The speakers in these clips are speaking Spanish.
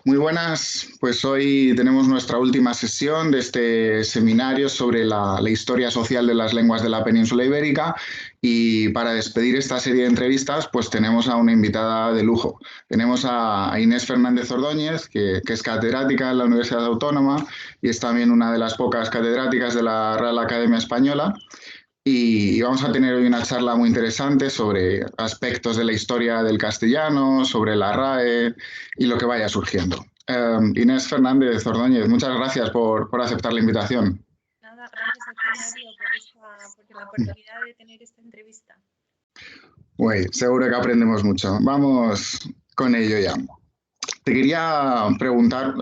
Muy buenas, pues hoy tenemos nuestra última sesión de este seminario sobre la historia social de las lenguas de la península ibérica y para despedir esta serie de entrevistas pues tenemos a una invitada de lujo. Tenemos a Inés Fernández Ordóñez, que es catedrática en la Universidad Autónoma y es también una de las pocas catedráticas de la Real Academia Española. Y vamos a tener hoy una charla muy interesante sobre aspectos de la historia del castellano, sobre la RAE y lo que vaya surgiendo. Inés Fernández Ordóñez, muchas gracias por aceptar la invitación. Nada, gracias a ti, Mario, por la oportunidad de tener esta entrevista. Uy, seguro que aprendemos mucho. Vamos con ello ya. Te quería preguntar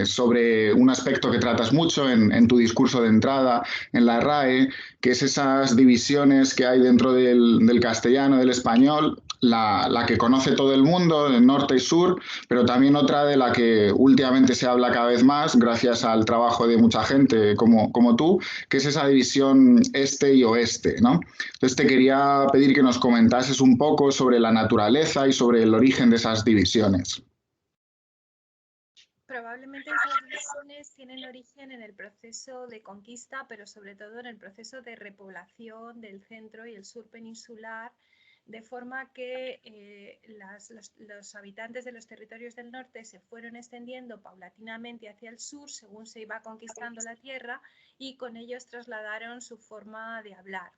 sobre un aspecto que tratas mucho en tu discurso de entrada en la RAE, que es esas divisiones que hay dentro del castellano, del español, la que conoce todo el mundo, el norte y sur, pero también otra de la que últimamente se habla cada vez más, gracias al trabajo de mucha gente como tú, que es esa división este y oeste, ¿no? Entonces te quería pedir que nos comentases un poco sobre la naturaleza y sobre el origen de esas divisiones. Probablemente esas divisiones tienen origen en el proceso de conquista, pero sobre todo en el proceso de repoblación del centro y el sur peninsular, de forma que los habitantes de los territorios del norte se fueron extendiendo paulatinamente hacia el sur según se iba conquistando la tierra y con ellos trasladaron su forma de hablar.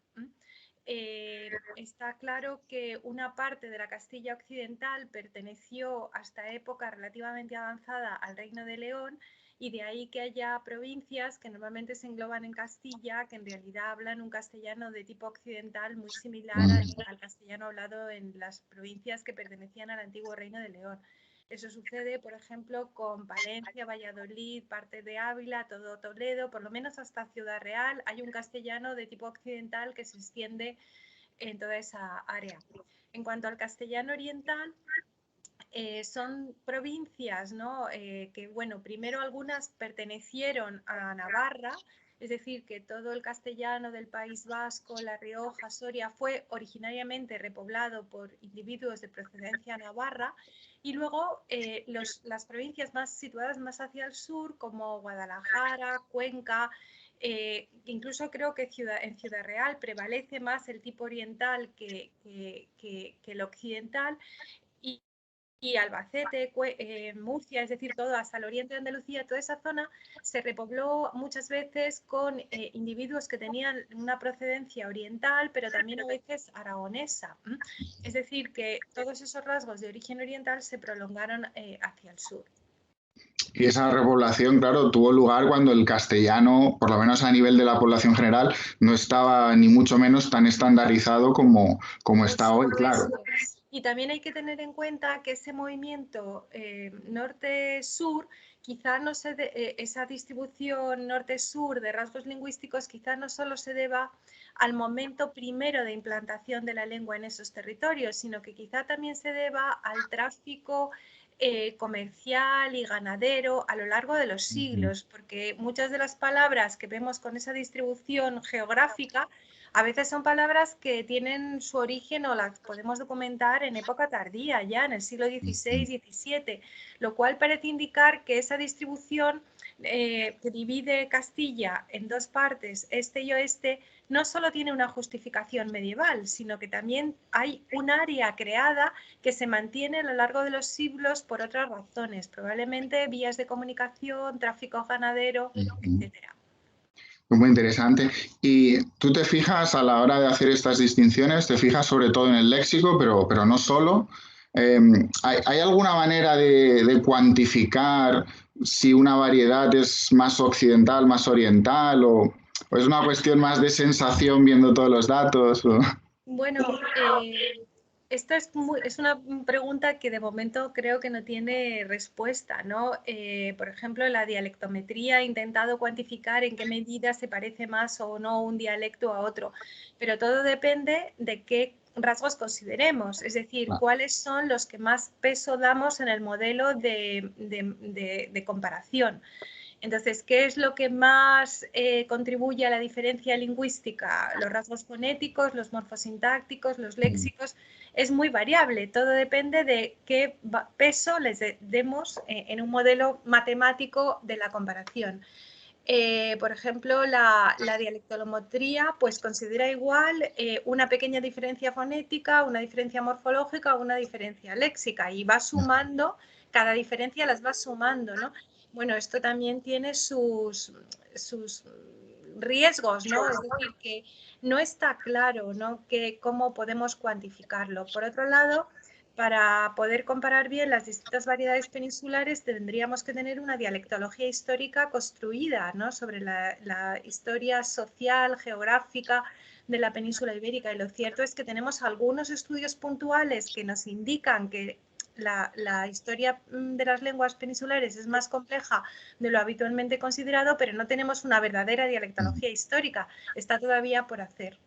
Está claro que una parte de la Castilla occidental perteneció hasta época relativamente avanzada al Reino de León y de ahí que haya provincias que normalmente se engloban en Castilla, que en realidad hablan un castellano de tipo occidental muy similar al castellano hablado en las provincias que pertenecían al antiguo Reino de León. Eso sucede, por ejemplo, con Palencia, Valladolid, parte de Ávila, todo Toledo, por lo menos hasta Ciudad Real, hay un castellano de tipo occidental que se extiende en toda esa área. En cuanto al castellano oriental, son provincias, ¿no? Que, bueno, primero algunas pertenecieron a Navarra, es decir, que todo el castellano del País Vasco, La Rioja, Soria, fue originariamente repoblado por individuos de procedencia navarra, y luego las provincias más situadas más hacia el sur, como Guadalajara, Cuenca, incluso creo que en Ciudad Real prevalece más el tipo oriental que el occidental, y Albacete, Murcia, es decir, todo hasta el oriente de Andalucía, toda esa zona se repobló muchas veces con individuos que tenían una procedencia oriental, pero también a veces aragonesa. Es decir, que todos esos rasgos de origen oriental se prolongaron hacia el sur. Y esa repoblación, claro, tuvo lugar cuando el castellano, por lo menos a nivel de la población general, no estaba ni mucho menos tan estandarizado como está hoy, claro. Y también hay que tener en cuenta que ese movimiento norte-sur, quizá no esa distribución norte-sur de rasgos lingüísticos quizá no solo se deba al momento primero de implantación de la lengua en esos territorios, sino que quizá también se deba al tráfico comercial y ganadero a lo largo de los siglos, porque muchas de las palabras que vemos con esa distribución geográfica a veces son palabras que tienen su origen o las podemos documentar en época tardía, ya en el siglo XVI, XVII, lo cual parece indicar que esa distribución que divide Castilla en dos partes, este y oeste, no solo tiene una justificación medieval, sino que también hay un área creada que se mantiene a lo largo de los siglos por otras razones, probablemente vías de comunicación, tráfico ganadero, etcétera. Muy interesante. Y tú te fijas a la hora de hacer estas distinciones, te fijas sobre todo en el léxico, pero no solo. ¿Hay alguna manera de cuantificar si una variedad es más occidental, más oriental, o es una cuestión más de sensación viendo todos los datos? Bueno, esta es una pregunta que de momento creo que no tiene respuesta, ¿no? Por ejemplo, la dialectometría ha intentado cuantificar en qué medida se parece más o no un dialecto a otro, pero todo depende de qué rasgos consideremos, es decir, cuáles son los que más peso damos en el modelo de comparación. Entonces, ¿qué es lo que más contribuye a la diferencia lingüística? Los rasgos fonéticos, los morfosintácticos, los léxicos. Es muy variable, todo depende de qué peso les demos en un modelo matemático de la comparación. Por ejemplo, la dialectolometría pues considera igual una pequeña diferencia fonética, una diferencia morfológica o una diferencia léxica y va sumando, cada diferencia las va sumando, ¿no? Bueno, esto también tiene sus riesgos, ¿no? Es decir, que no está claro, ¿no? Que cómo podemos cuantificarlo. Por otro lado, para poder comparar bien las distintas variedades peninsulares tendríamos que tener una dialectología histórica construida, ¿no? Sobre la historia social, geográfica de la península ibérica. Y lo cierto es que tenemos algunos estudios puntuales que nos indican que la historia de las lenguas peninsulares es más compleja de lo habitualmente considerado, pero no tenemos una verdadera dialectología histórica. Está todavía por hacer.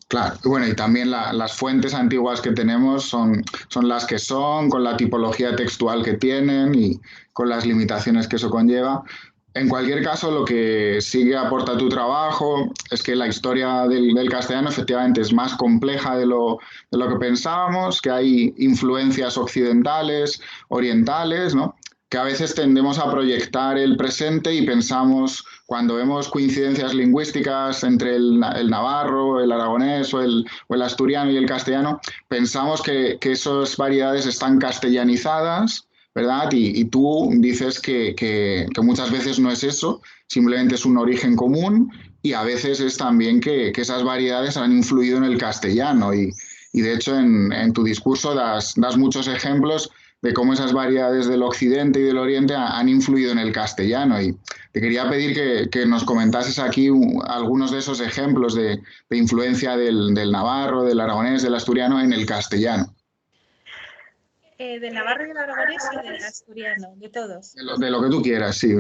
Claro, bueno, y también las fuentes antiguas que tenemos son las que son, con la tipología textual que tienen y con las limitaciones que eso conlleva. En cualquier caso, lo que sí que aporta tu trabajo es que la historia del castellano efectivamente es más compleja de lo que pensábamos, que hay influencias occidentales, orientales, ¿no? Que a veces tendemos a proyectar el presente y pensamos, cuando vemos coincidencias lingüísticas entre el navarro, el aragonés o el asturiano y el castellano, pensamos que esas variedades están castellanizadas, ¿verdad? Y tú dices que muchas veces no es eso, simplemente es un origen común y a veces es también que esas variedades han influido en el castellano y de hecho en tu discurso das muchos ejemplos de cómo esas variedades del occidente y del oriente han influido en el castellano. Y te quería pedir que nos comentases aquí algunos de esos ejemplos de influencia del navarro, del aragonés, del asturiano en el castellano. ¿Del navarro y del aragonés o del asturiano? De todos. De lo que tú quieras, sí.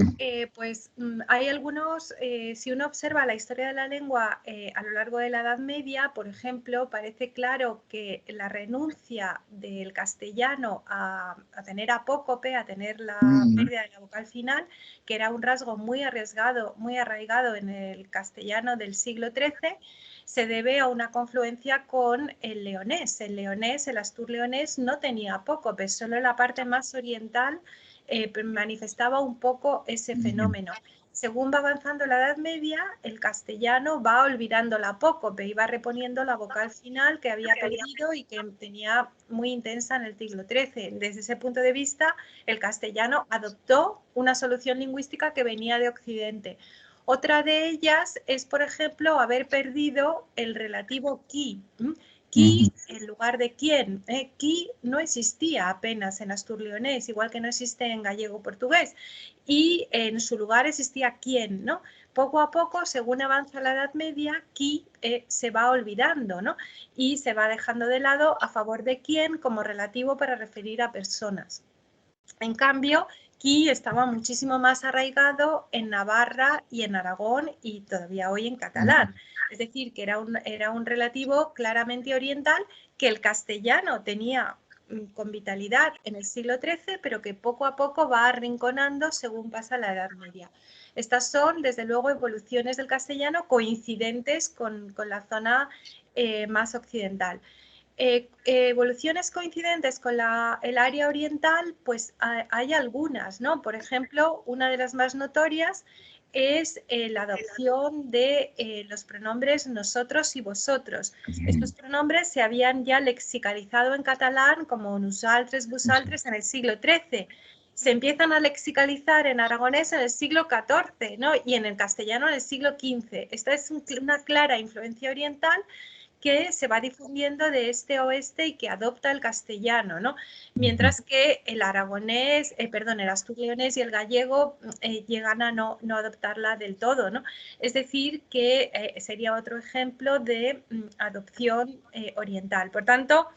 Pues hay algunos, si uno observa la historia de la lengua a lo largo de la Edad Media, por ejemplo, parece claro que la renuncia del castellano a tener apócope, a tener la pérdida de la vocal final, que era un rasgo muy arriesgado, muy arraigado en el castellano del siglo XIII, se debe a una confluencia con el leonés. El leonés, el astur leonés, no tenía apócope, solo la parte más oriental manifestaba un poco ese fenómeno. Según va avanzando la Edad Media, el castellano va olvidando la apócope y va reponiendo la vocal final que había perdido y que tenía muy intensa en el siglo XIII. Desde ese punto de vista, el castellano adoptó una solución lingüística que venía de Occidente. Otra de ellas es, por ejemplo, haber perdido el relativo qui. Qui en lugar de quién. Qui no existía apenas en astur-leonés, igual que no existe en gallego-portugués. Y en su lugar existía quién, ¿no? Poco a poco, según avanza la Edad Media, qui se va olvidando, ¿no? Y se va dejando de lado a favor de quién como relativo para referir a personas. En cambio, qui estaba muchísimo más arraigado en Navarra y en Aragón y todavía hoy en catalán. Es decir, que era un relativo claramente oriental que el castellano tenía con vitalidad en el siglo XIII, pero que poco a poco va arrinconando según pasa la Edad Media. Estas son, desde luego, evoluciones del castellano coincidentes con la zona más occidental. Evoluciones coincidentes con el área oriental, pues hay algunas, ¿no? Por ejemplo, una de las más notorias es la adopción de los pronombres nosotros y vosotros. Estos pronombres se habían ya lexicalizado en catalán como nosaltres, vosaltres en el siglo XIII. Se empiezan a lexicalizar en aragonés en el siglo XIV, ¿no? Y en el castellano en el siglo XV. Esta es una clara influencia oriental que se va difundiendo de este a oeste y que adopta el castellano, ¿no? Mientras que el aragonés, el astur-leonés y el gallego llegan a no adoptarla del todo, ¿no? Es decir, que sería otro ejemplo de adopción oriental. Por tanto,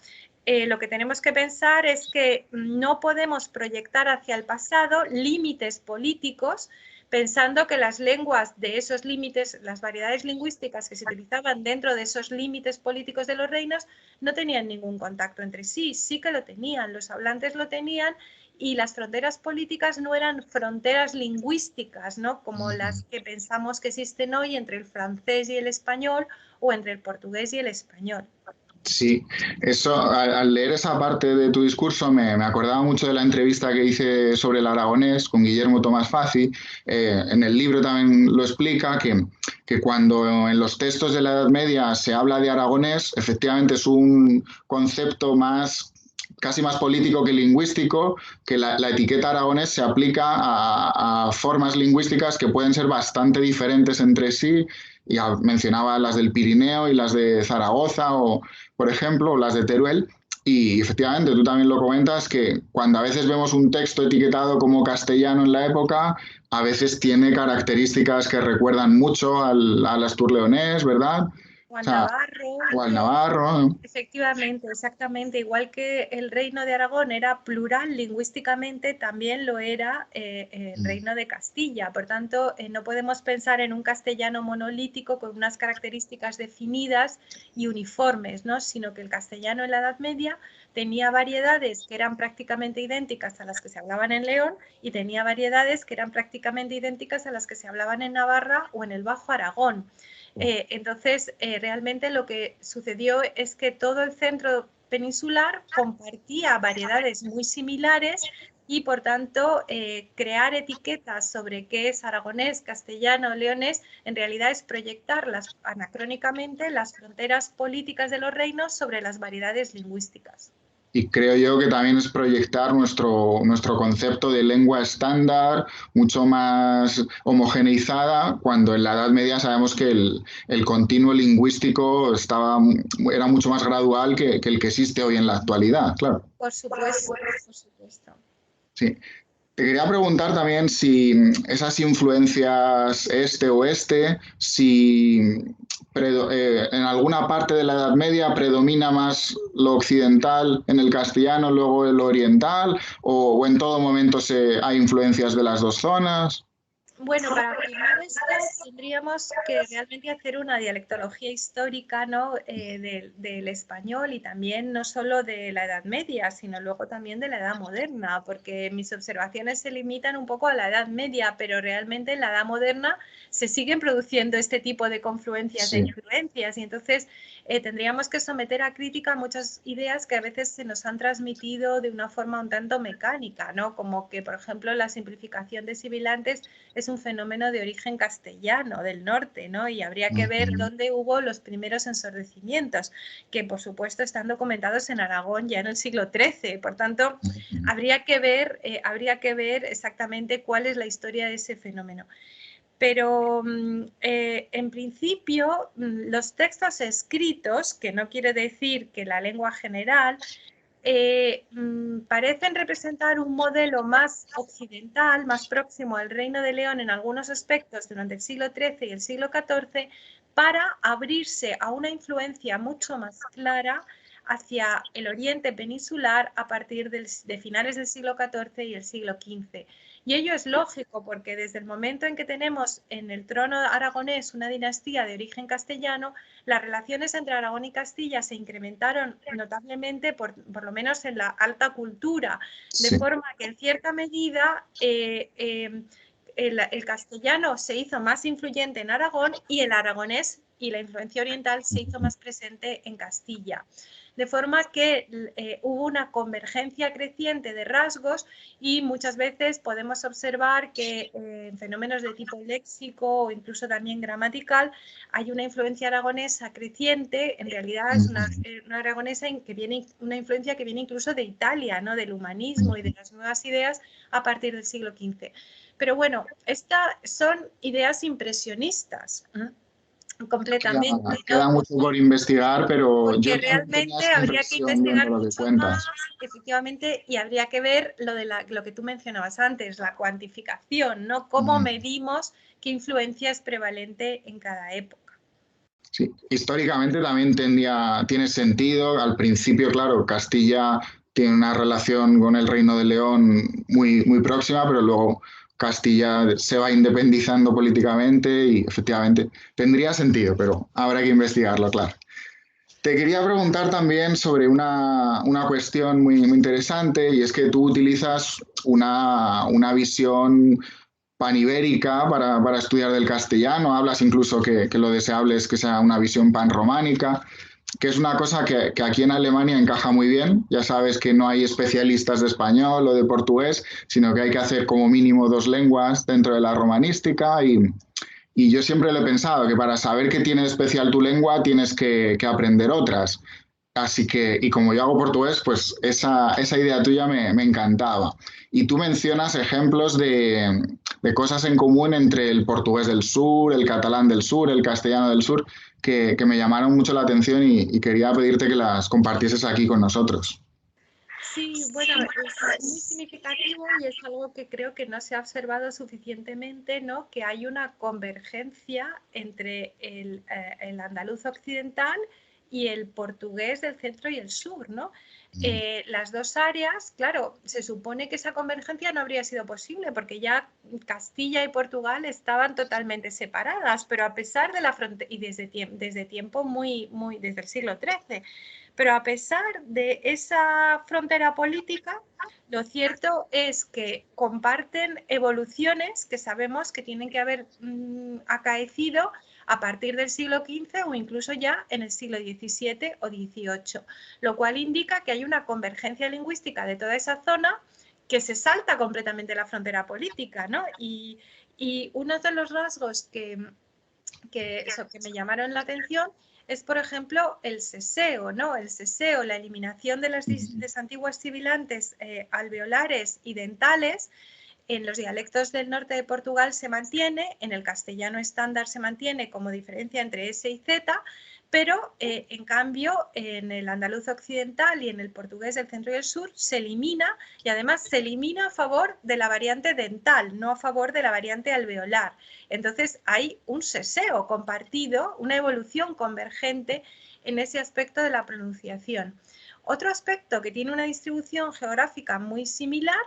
lo que tenemos que pensar es que no podemos proyectar hacia el pasado límites políticos pensando que las lenguas de esos límites, las variedades lingüísticas que se utilizaban dentro de esos límites políticos de los reinos, no tenían ningún contacto entre sí. Sí que lo tenían, los hablantes lo tenían y las fronteras políticas no eran fronteras lingüísticas, ¿no? Como las que pensamos que existen hoy entre el francés y el español o entre el portugués y el español. Sí, eso, al leer esa parte de tu discurso me acordaba mucho de la entrevista que hice sobre el aragonés con Guillermo Tomás Faci. En el libro también lo explica que cuando en los textos de la Edad Media se habla de aragonés, efectivamente es un concepto más, casi más político que lingüístico, que la etiqueta aragonés se aplica a formas lingüísticas que pueden ser bastante diferentes entre sí. Y mencionaba las del Pirineo y las de Zaragoza o, por ejemplo, las de Teruel. Y efectivamente, tú también lo comentas, que cuando a veces vemos un texto etiquetado como castellano en la época, a veces tiene características que recuerdan mucho al asturleonés, ¿verdad? O al O sea, navarro. o al navarro. Efectivamente, exactamente. Igual que el Reino de Aragón era plural lingüísticamente, también lo era el Reino de Castilla. Por tanto, no podemos pensar en un castellano monolítico con unas características definidas y uniformes, ¿no? Sino que el castellano en la Edad Media tenía variedades que eran prácticamente idénticas a las que se hablaban en León y tenía variedades que eran prácticamente idénticas a las que se hablaban en Navarra o en el Bajo Aragón. Entonces, realmente lo que sucedió es que todo el centro peninsular compartía variedades muy similares y, por tanto, crear etiquetas sobre qué es aragonés, castellano, leonés, en realidad es proyectar anacrónicamente las fronteras políticas de los reinos sobre las variedades lingüísticas. Y creo yo que también es proyectar nuestro concepto de lengua estándar mucho más homogeneizada, cuando en la Edad Media sabemos que el continuo lingüístico era mucho más gradual que el que existe hoy en la actualidad, claro. Por supuesto, por supuesto. Sí. Te quería preguntar también si esas influencias este-oeste, si en alguna parte de la Edad Media predomina más lo occidental en el castellano, luego el oriental, o en todo momento hay influencias de las dos zonas. Bueno, para afirmar esto tendríamos que realmente hacer una dialectología histórica, ¿no? Del español y también no solo de la Edad Media, sino luego también de la Edad Moderna, porque mis observaciones se limitan un poco a la Edad Media, pero realmente en la Edad Moderna se siguen produciendo este tipo de confluencias e influencias y entonces tendríamos que someter a crítica muchas ideas que a veces se nos han transmitido de una forma un tanto mecánica, ¿no? Como que, por ejemplo, la simplificación de sibilantes es un fenómeno de origen castellano, del norte, ¿no? Y habría que ver dónde hubo los primeros ensordecimientos, que por supuesto están documentados en Aragón ya en el siglo XIII. Por tanto, habría que ver exactamente cuál es la historia de ese fenómeno. Pero en principio los textos escritos, que no quiere decir que la lengua general, parecen representar un modelo más occidental, más próximo al Reino de León en algunos aspectos durante el siglo XIII y el siglo XIV, para abrirse a una influencia mucho más clara hacia el oriente peninsular a partir de finales del siglo XIV y el siglo XV. Y ello es lógico porque desde el momento en que tenemos en el trono aragonés una dinastía de origen castellano, las relaciones entre Aragón y Castilla se incrementaron notablemente, por lo menos en la alta cultura, de forma que en cierta medida el castellano se hizo más influyente en Aragón y el aragonés y la influencia oriental se hizo más presente en Castilla. De forma que hubo una convergencia creciente de rasgos y muchas veces podemos observar que en fenómenos de tipo léxico o incluso también gramatical hay una influencia aragonesa creciente. En realidad es una aragonesa que viene, una influencia que viene incluso de Italia, ¿no? Del humanismo y de las nuevas ideas a partir del siglo XV. Pero bueno, estas son ideas impresionistas. Completamente, queda mucho por investigar, pero porque yo realmente tenía habría que viendo investigar lo que mucho cuentas. más, efectivamente, y habría que ver lo que tú mencionabas antes, la cuantificación, ¿no? Cómo medimos qué influencia es prevalente en cada época. Sí, históricamente también tiene sentido. Al principio, claro, Castilla tiene una relación con el Reino de León muy, muy próxima, pero luego Castilla se va independizando políticamente y efectivamente tendría sentido, pero habrá que investigarlo, claro. Te quería preguntar también sobre una cuestión muy interesante y es que tú utilizas una visión panibérica para estudiar del castellano, hablas incluso que lo deseable es que sea una visión panrománica, que es una cosa que aquí en Alemania encaja muy bien. Ya sabes que no hay especialistas de español o de portugués, sino que hay que hacer como mínimo dos lenguas dentro de la romanística y yo siempre lo he pensado, que para saber qué tiene de especial tu lengua tienes que aprender otras. Así que, y como yo hago portugués, pues esa idea tuya me encantaba. Y tú mencionas ejemplos de cosas en común entre el portugués del sur, el catalán del sur, el castellano del sur, que me llamaron mucho la atención y quería pedirte que las compartieses aquí con nosotros. Sí, bueno, es muy significativo y es algo que creo que no se ha observado suficientemente, ¿no? Que hay una convergencia entre el andaluz occidental y el portugués del centro y el sur, ¿no? Las dos áreas, claro, se supone que esa convergencia no habría sido posible porque ya Castilla y Portugal estaban totalmente separadas, pero a pesar de la frontera, y desde tiempo desde el siglo XIII, pero a pesar de esa frontera política, lo cierto es que comparten evoluciones que sabemos que tienen que haber acaecido a partir del siglo XV o incluso ya en el siglo XVII o XVIII, lo cual indica que hay una convergencia lingüística de toda esa zona que se salta completamente la frontera política, ¿no? Y uno de los rasgos que me llamaron la atención es, por ejemplo, el seseo, ¿no? El seseo, la eliminación de las antiguas sibilantes alveolares y dentales. En los dialectos del norte de Portugal se mantiene, en el castellano estándar se mantiene como diferencia entre S y Z, pero en cambio en el andaluz occidental y en el portugués del centro y el sur se elimina, y además se elimina a favor de la variante dental, no a favor de la variante alveolar. Entonces hay un seseo compartido, una evolución convergente en ese aspecto de la pronunciación. Otro aspecto que tiene una distribución geográfica muy similar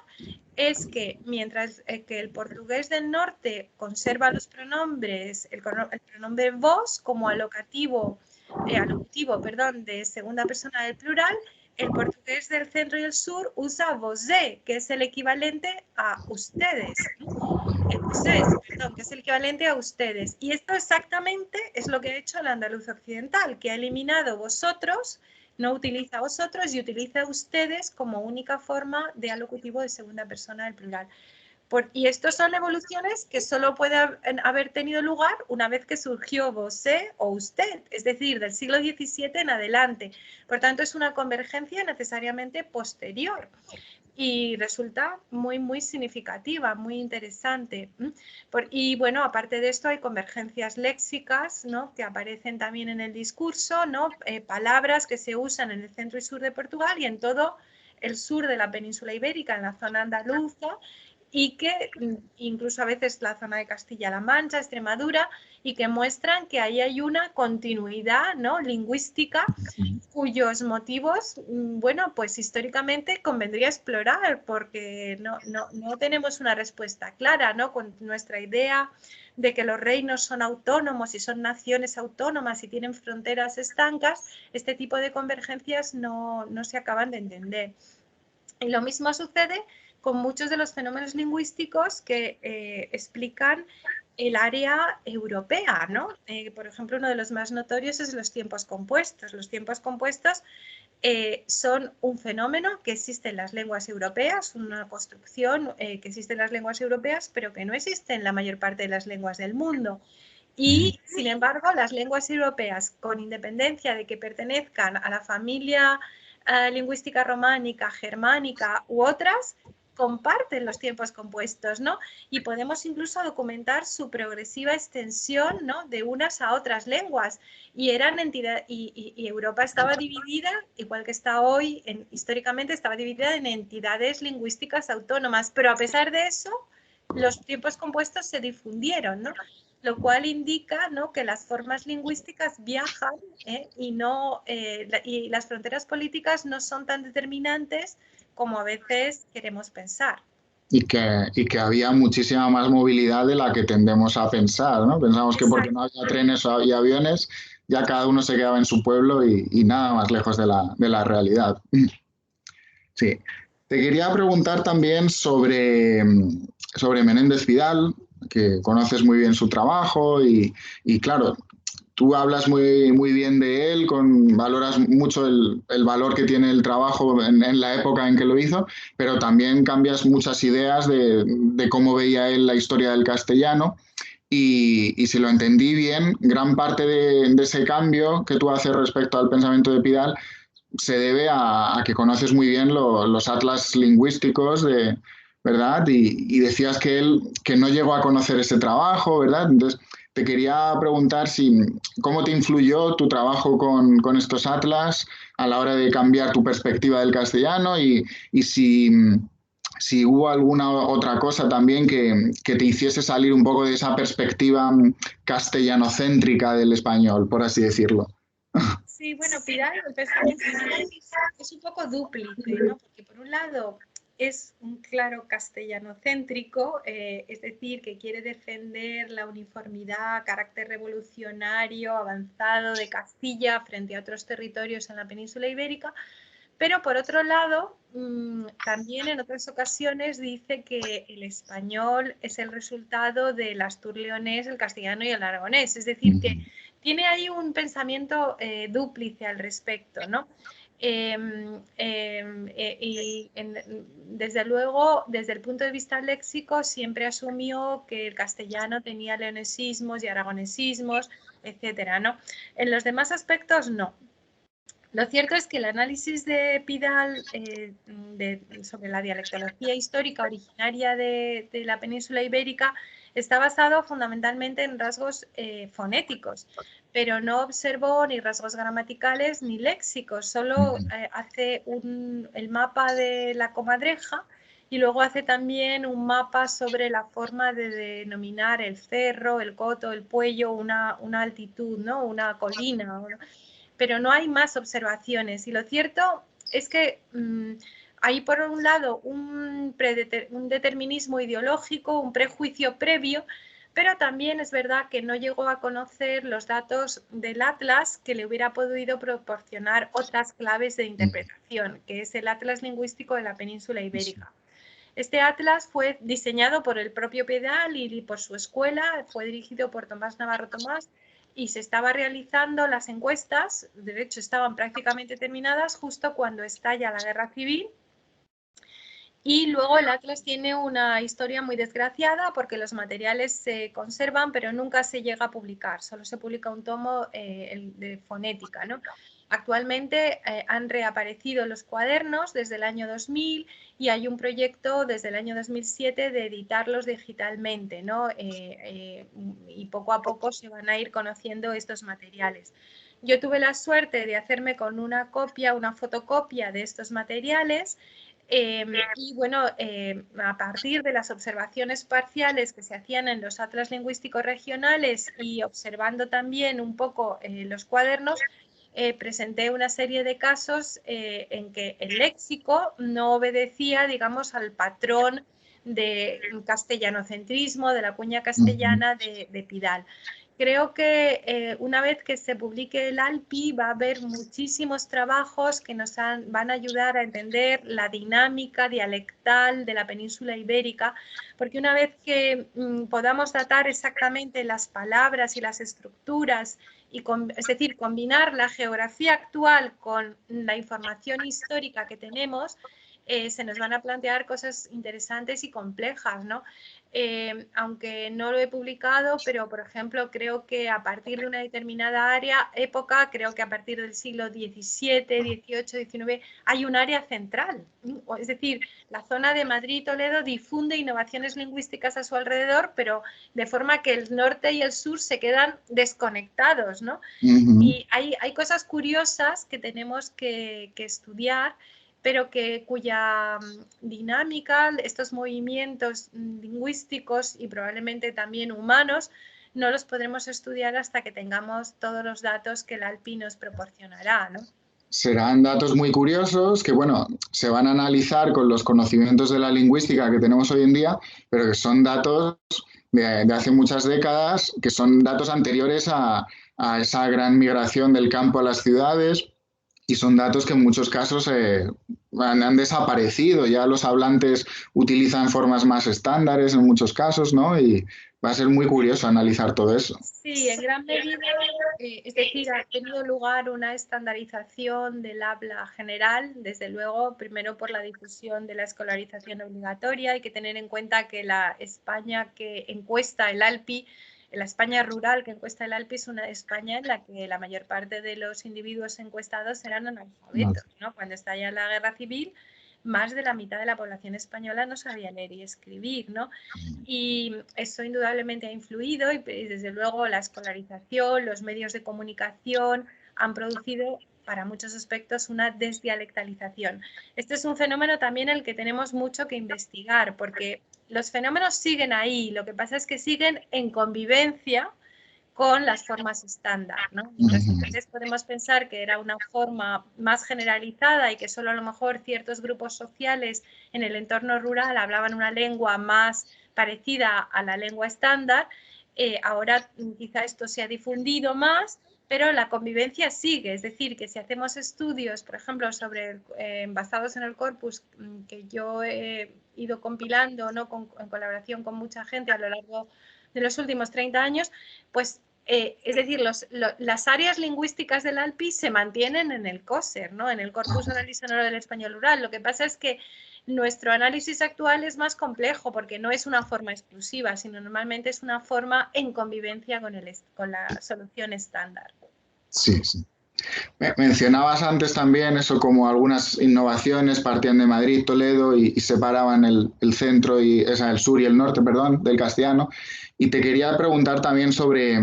es que mientras que el portugués del norte conserva los pronombres, el pronombre vos como alocativo, de segunda persona del plural, el portugués del centro y el sur usa vosé, que es el equivalente a ustedes. Ustedes, perdón, que es el equivalente a ustedes. Y esto exactamente es lo que ha hecho el andaluz occidental, que ha eliminado vosotros, no utiliza vosotros y utiliza ustedes como única forma de alocutivo de segunda persona del plural. Y estas son evoluciones que solo pueden haber tenido lugar una vez que surgió vosé o usted, es decir, del siglo XVII en adelante. Por tanto, es una convergencia necesariamente posterior y resulta muy significativa, muy interesante. Y bueno, aparte de esto hay convergencias léxicas, ¿no? Que aparecen también en el discurso, ¿no? Palabras que se usan en el centro y sur de Portugal y en todo el sur de la península ibérica, en la zona andaluza, y que incluso a veces la zona de Castilla-La Mancha, Extremadura, y que muestran que ahí hay una continuidad, ¿no? Lingüística cuyos motivos, bueno, pues históricamente convendría explorar porque no tenemos una respuesta clara, ¿no? Con nuestra idea de que los reinos son autónomos y son naciones autónomas y tienen fronteras estancas, este tipo de convergencias no se acaban de entender. Y lo mismo sucede con muchos de los fenómenos lingüísticos que explican el área europea, ¿no? Por ejemplo, uno de los más notorios es los tiempos compuestos. Los tiempos compuestos son un fenómeno que existe en las lenguas europeas, una construcción que existe en las lenguas europeas, pero que no existe en la mayor parte de las lenguas del mundo. Y, sin embargo, las lenguas europeas, con independencia de que pertenezcan a la familia lingüística románica, germánica u otras, comparten los tiempos compuestos, ¿no? Y podemos incluso documentar su progresiva extensión, ¿no? De unas a otras lenguas. Y eran y Europa estaba dividida, igual que está hoy, históricamente estaba dividida en entidades lingüísticas autónomas, pero a pesar de eso, los tiempos compuestos se difundieron, ¿no? Lo cual indica, ¿no? Que las formas lingüísticas viajan y las fronteras políticas no son tan determinantes como a veces queremos pensar. y que había muchísima más movilidad de la que tendemos a pensar, ¿no? Pensamos que porque no Exacto. había trenes y aviones, ya cada uno se quedaba en su pueblo y nada más lejos de la realidad. Sí. Te quería preguntar también sobre Menéndez Pidal, que conoces muy bien su trabajo y claro, tú hablas muy, muy bien de él, valoras mucho el valor que tiene el trabajo en la época en que lo hizo, pero también cambias muchas ideas de cómo veía él la historia del castellano. Y si lo entendí bien, gran parte de ese cambio que tú haces respecto al pensamiento de Pidal se debe a que conoces muy bien los atlas lingüísticos ¿verdad? Y decías que él que no llegó a conocer ese trabajo, ¿verdad? Entonces, te quería preguntar cómo te influyó tu trabajo con estos atlas a la hora de cambiar tu perspectiva del castellano y si hubo alguna otra cosa también que te hiciese salir un poco de esa perspectiva castellanocéntrica del español, por así decirlo. Sí, bueno, Pidal, el pensamiento de Pidal es un poco dúplice, ¿no? Porque por un lado es un claro castellanocéntrico, es decir, que quiere defender la uniformidad, carácter revolucionario, avanzado de Castilla frente a otros territorios en la península ibérica, pero por otro lado, también en otras ocasiones dice que el español es el resultado del astur-leonés, el castellano y el aragonés. Es decir, que tiene ahí un pensamiento dúplice al respecto, ¿no? Desde luego, desde el punto de vista léxico, siempre asumió que el castellano tenía leonesismos y aragonesismos, etcétera, ¿no? En los demás aspectos, no. Lo cierto es que el análisis de Pidal sobre la dialectología histórica originaria de la península ibérica está basado fundamentalmente en rasgos fonéticos, pero no observó ni rasgos gramaticales ni léxicos, solo hace el mapa de la comadreja y luego hace también un mapa sobre la forma de denominar el cerro, el coto, el puello, una altitud, ¿no? Una colina, ¿no? Pero no hay más observaciones. Y lo cierto es que hay por un lado un determinismo ideológico, un prejuicio previo, pero también es verdad que no llegó a conocer los datos del Atlas que le hubiera podido proporcionar otras claves de interpretación, que es el Atlas lingüístico de la península ibérica. Este atlas fue diseñado por el propio Pidal y por su escuela, fue dirigido por Tomás Navarro Tomás y se estaba realizando las encuestas, de hecho estaban prácticamente terminadas justo cuando estalla la guerra civil. Y luego el atlas tiene una historia muy desgraciada porque los materiales se conservan pero nunca se llega a publicar, solo se publica un tomo de fonética, ¿no? Actualmente han reaparecido los cuadernos desde el año 2000 y hay un proyecto desde el año 2007 de editarlos digitalmente, ¿no? Y poco a poco se van a ir conociendo estos materiales. Yo tuve la suerte de hacerme con una copia, una fotocopia de estos materiales. Y bueno, a partir de las observaciones parciales que se hacían en los atlas lingüísticos regionales y observando también un poco los cuadernos, presenté una serie de casos en que el léxico no obedecía, digamos, al patrón de castellanocentrismo, de la cuña castellana de Pidal. Creo que una vez que se publique el ALPI va a haber muchísimos trabajos que nos van a ayudar a entender la dinámica dialectal de la península ibérica, porque una vez que podamos datar exactamente las palabras y las estructuras, es decir, combinar la geografía actual con la información histórica que tenemos, se nos van a plantear cosas interesantes y complejas, ¿no? Aunque no lo he publicado, pero por ejemplo creo que a partir de una determinada época, creo que a partir del siglo XVII, XVIII, XIX, hay un área central. Es decir, la zona de Madrid-Toledo difunde innovaciones lingüísticas a su alrededor, pero de forma que el norte y el sur se quedan desconectados, ¿no? Y hay cosas curiosas que tenemos que estudiar, pero cuya dinámica, estos movimientos lingüísticos y probablemente también humanos, no los podremos estudiar hasta que tengamos todos los datos que el ALPI nos proporcionará, ¿no? serán datos muy curiosos que, bueno, se van a analizar con los conocimientos de la lingüística que tenemos hoy en día, pero que son datos de hace muchas décadas, que son datos anteriores a esa gran migración del campo a las ciudades, y son datos que en muchos casos han desaparecido. Ya los hablantes utilizan formas más estándares en muchos casos, ¿no? Y va a ser muy curioso analizar todo eso. Sí, en gran medida, es decir, ha tenido lugar una estandarización del habla general, desde luego, primero por la difusión de la escolarización obligatoria. Hay que tener en cuenta que la España que encuesta el ALPI, la España rural que encuesta el ALPI, es una España en la que la mayor parte de los individuos encuestados eran analfabetos, ¿no? Cuando estalla la guerra civil, más de la mitad de la población española no sabía leer y escribir, ¿no? Y eso indudablemente ha influido y desde luego la escolarización, los medios de comunicación han producido para muchos aspectos una desdialectalización. Este es un fenómeno también el que tenemos mucho que investigar porque los fenómenos siguen ahí, lo que pasa es que siguen en convivencia con las formas estándar, ¿no? Mientras que antes podemos pensar que era una forma más generalizada y que solo a lo mejor ciertos grupos sociales en el entorno rural hablaban una lengua más parecida a la lengua estándar, ahora quizá esto se ha difundido más, pero la convivencia sigue. Es decir, que si hacemos estudios, por ejemplo, basados en el corpus que yo he ido compilando, ¿no? En colaboración con mucha gente a lo largo de los últimos 30 años, pues es decir, las áreas lingüísticas del ALPI se mantienen en el COSER, ¿no? En el Corpus Oral y Sonoro del Español Rural. Lo que pasa es que nuestro análisis actual es más complejo porque no es una forma exclusiva, sino normalmente es una forma en convivencia con la solución estándar. Sí, sí. Mencionabas antes también eso, como algunas innovaciones partían de Madrid, Toledo y separaban el centro y el sur y el norte, perdón, del castellano. Y te quería preguntar también sobre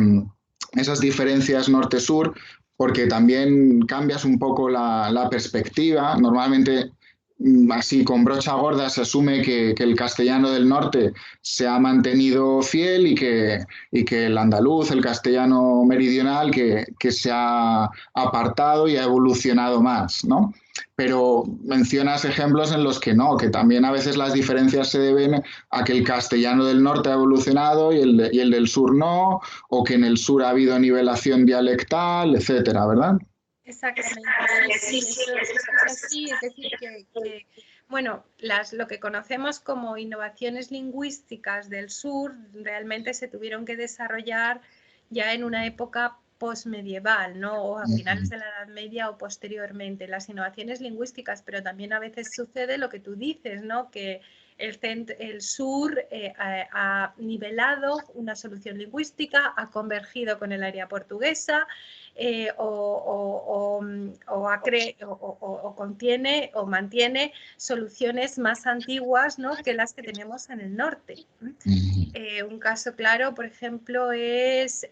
esas diferencias norte-sur, porque también cambias un poco la perspectiva. Normalmente, así con brocha gorda, se asume que el castellano del norte se ha mantenido fiel y que el andaluz, el castellano meridional, que se ha apartado y ha evolucionado más, ¿no? Pero mencionas ejemplos en los que no, que también a veces las diferencias se deben a que el castellano del norte ha evolucionado y el del sur no, o que en el sur ha habido nivelación dialectal, etcétera, ¿verdad? Exactamente, sí, sí, eso es así, es decir, bueno, lo que conocemos como innovaciones lingüísticas del sur realmente se tuvieron que desarrollar ya en una época posmedieval, ¿no? O a finales de la Edad Media o posteriormente. Las innovaciones lingüísticas, pero también a veces sucede lo que tú dices, ¿no? Que el sur ha nivelado una solución lingüística, ha convergido con el área portuguesa, contiene o mantiene soluciones más antiguas, ¿no? Que las que tenemos en el norte. Un caso claro, por ejemplo, es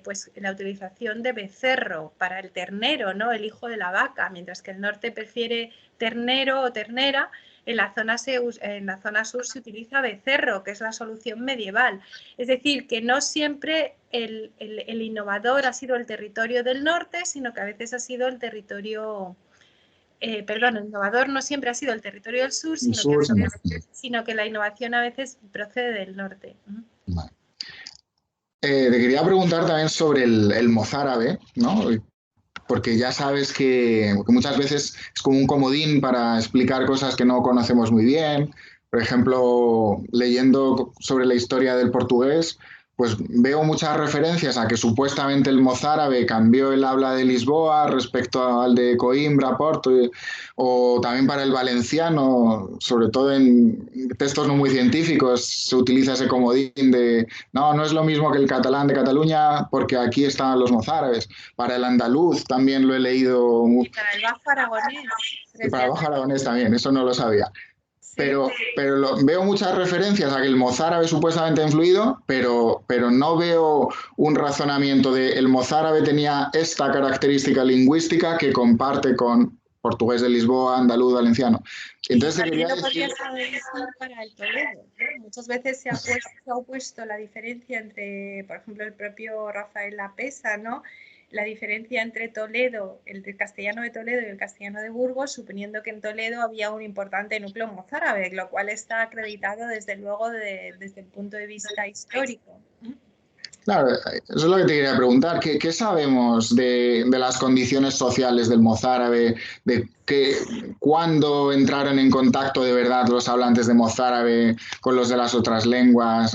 pues, la utilización de becerro para el ternero, ¿no? El hijo de la vaca, mientras que el norte prefiere ternero o ternera. En la zona sur se utiliza becerro, que es la solución medieval. Es decir, que no siempre el innovador ha sido el territorio del norte, sino que a veces ha sido el territorio... el innovador no siempre ha sido el territorio del sur, sino que la innovación a veces procede del norte. Vale. Te quería preguntar también sobre el mozárabe, ¿no? Porque ya sabes que muchas veces es como un comodín para explicar cosas que no conocemos muy bien. Por ejemplo, leyendo sobre la historia del portugués, pues veo muchas referencias a que supuestamente el mozárabe cambió el habla de Lisboa respecto al de Coimbra, Porto, o también para el valenciano, sobre todo en textos no muy científicos, se utiliza ese comodín de no, no es lo mismo que el catalán de Cataluña porque aquí están los mozárabes. Para el andaluz también lo he leído. Y para el bajo aragonés. Y para el bajo aragonés también, eso no lo sabía. Sí. Pero veo muchas referencias a que el mozárabe supuestamente ha influido, pero no veo un razonamiento de el mozárabe tenía esta característica lingüística que comparte con portugués de Lisboa, andaluz, valenciano. Entonces, también lo podrías decir para el Toledo, ¿no? Muchas veces se ha opuesto la diferencia entre, por ejemplo, el propio Rafael Lapesa, ¿no? la diferencia entre Toledo, el castellano de Toledo y el castellano de Burgos, suponiendo que en Toledo había un importante núcleo mozárabe, lo cual está acreditado desde luego desde el punto de vista histórico. Claro, eso es lo que te quería preguntar. ¿Qué sabemos de las condiciones sociales del mozárabe? De cuándo entraron en contacto de verdad los hablantes de mozárabe con los de las otras lenguas.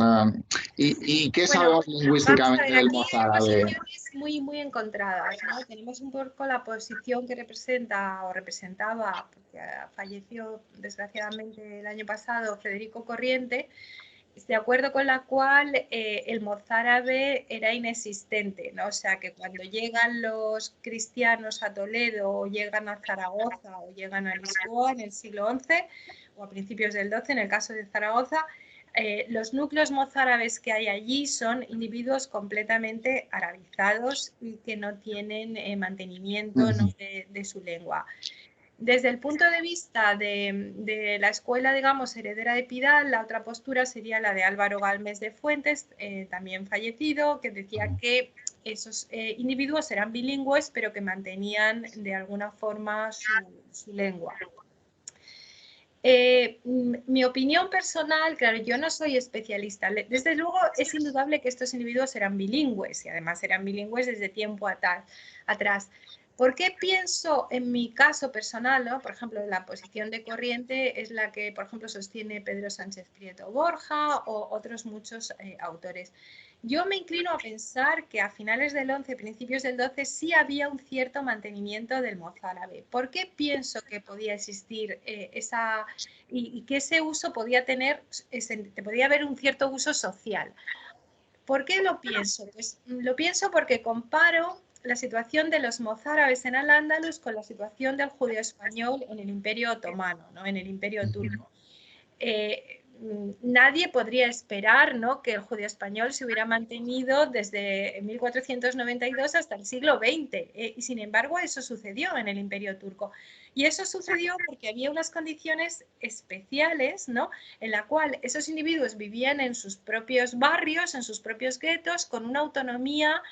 ¿Y qué sabemos Vamos a lingüísticamente ver, del aquí hay mozárabe? posiciones muy encontradas, ¿no? Tenemos un poco la posición que representa o representaba, porque falleció desgraciadamente el año pasado, Federico Corriente, de acuerdo con la cual el mozárabe era inexistente, ¿no? O sea, que cuando llegan los cristianos a Toledo o llegan a Zaragoza o llegan a Lisboa en el siglo XI o a principios del XII, en el caso de Zaragoza, los núcleos mozárabes que hay allí son individuos completamente arabizados y que no tienen mantenimiento, ¿no? de su lengua. Desde el punto de vista de la escuela, digamos, heredera de Pidal, la otra postura sería la de Álvaro Galmes de Fuentes, también fallecido, que decía que esos individuos eran bilingües, pero que mantenían de alguna forma su lengua. Mi opinión personal, claro, yo no soy especialista. Desde luego es indudable que estos individuos eran bilingües y además eran bilingües desde tiempo atrás. ¿Por qué pienso en mi caso personal, ¿no? Por ejemplo, la posición de Corriente es la que, por ejemplo, sostiene Pedro Sánchez Prieto Borja o otros muchos autores? Yo me inclino a pensar que a finales del 11, principios del 12, sí había un cierto mantenimiento del mozárabe. ¿Por qué pienso que podía existir esa y que ese uso podía tener, podía haber un cierto uso social? ¿Por qué lo pienso? Pues lo pienso porque comparo la situación de los mozárabes en Al-Ándalus con la situación del judío español en el Imperio Otomano, ¿no? En el Imperio Turco. Nadie podría esperar, ¿no?, que el judío español se hubiera mantenido desde 1492 hasta el siglo XX. Y sin embargo, eso sucedió en el Imperio Turco. Y eso sucedió porque había unas condiciones especiales, ¿no?, en la cual esos individuos vivían en sus propios barrios, en sus propios guetos, con una autonomía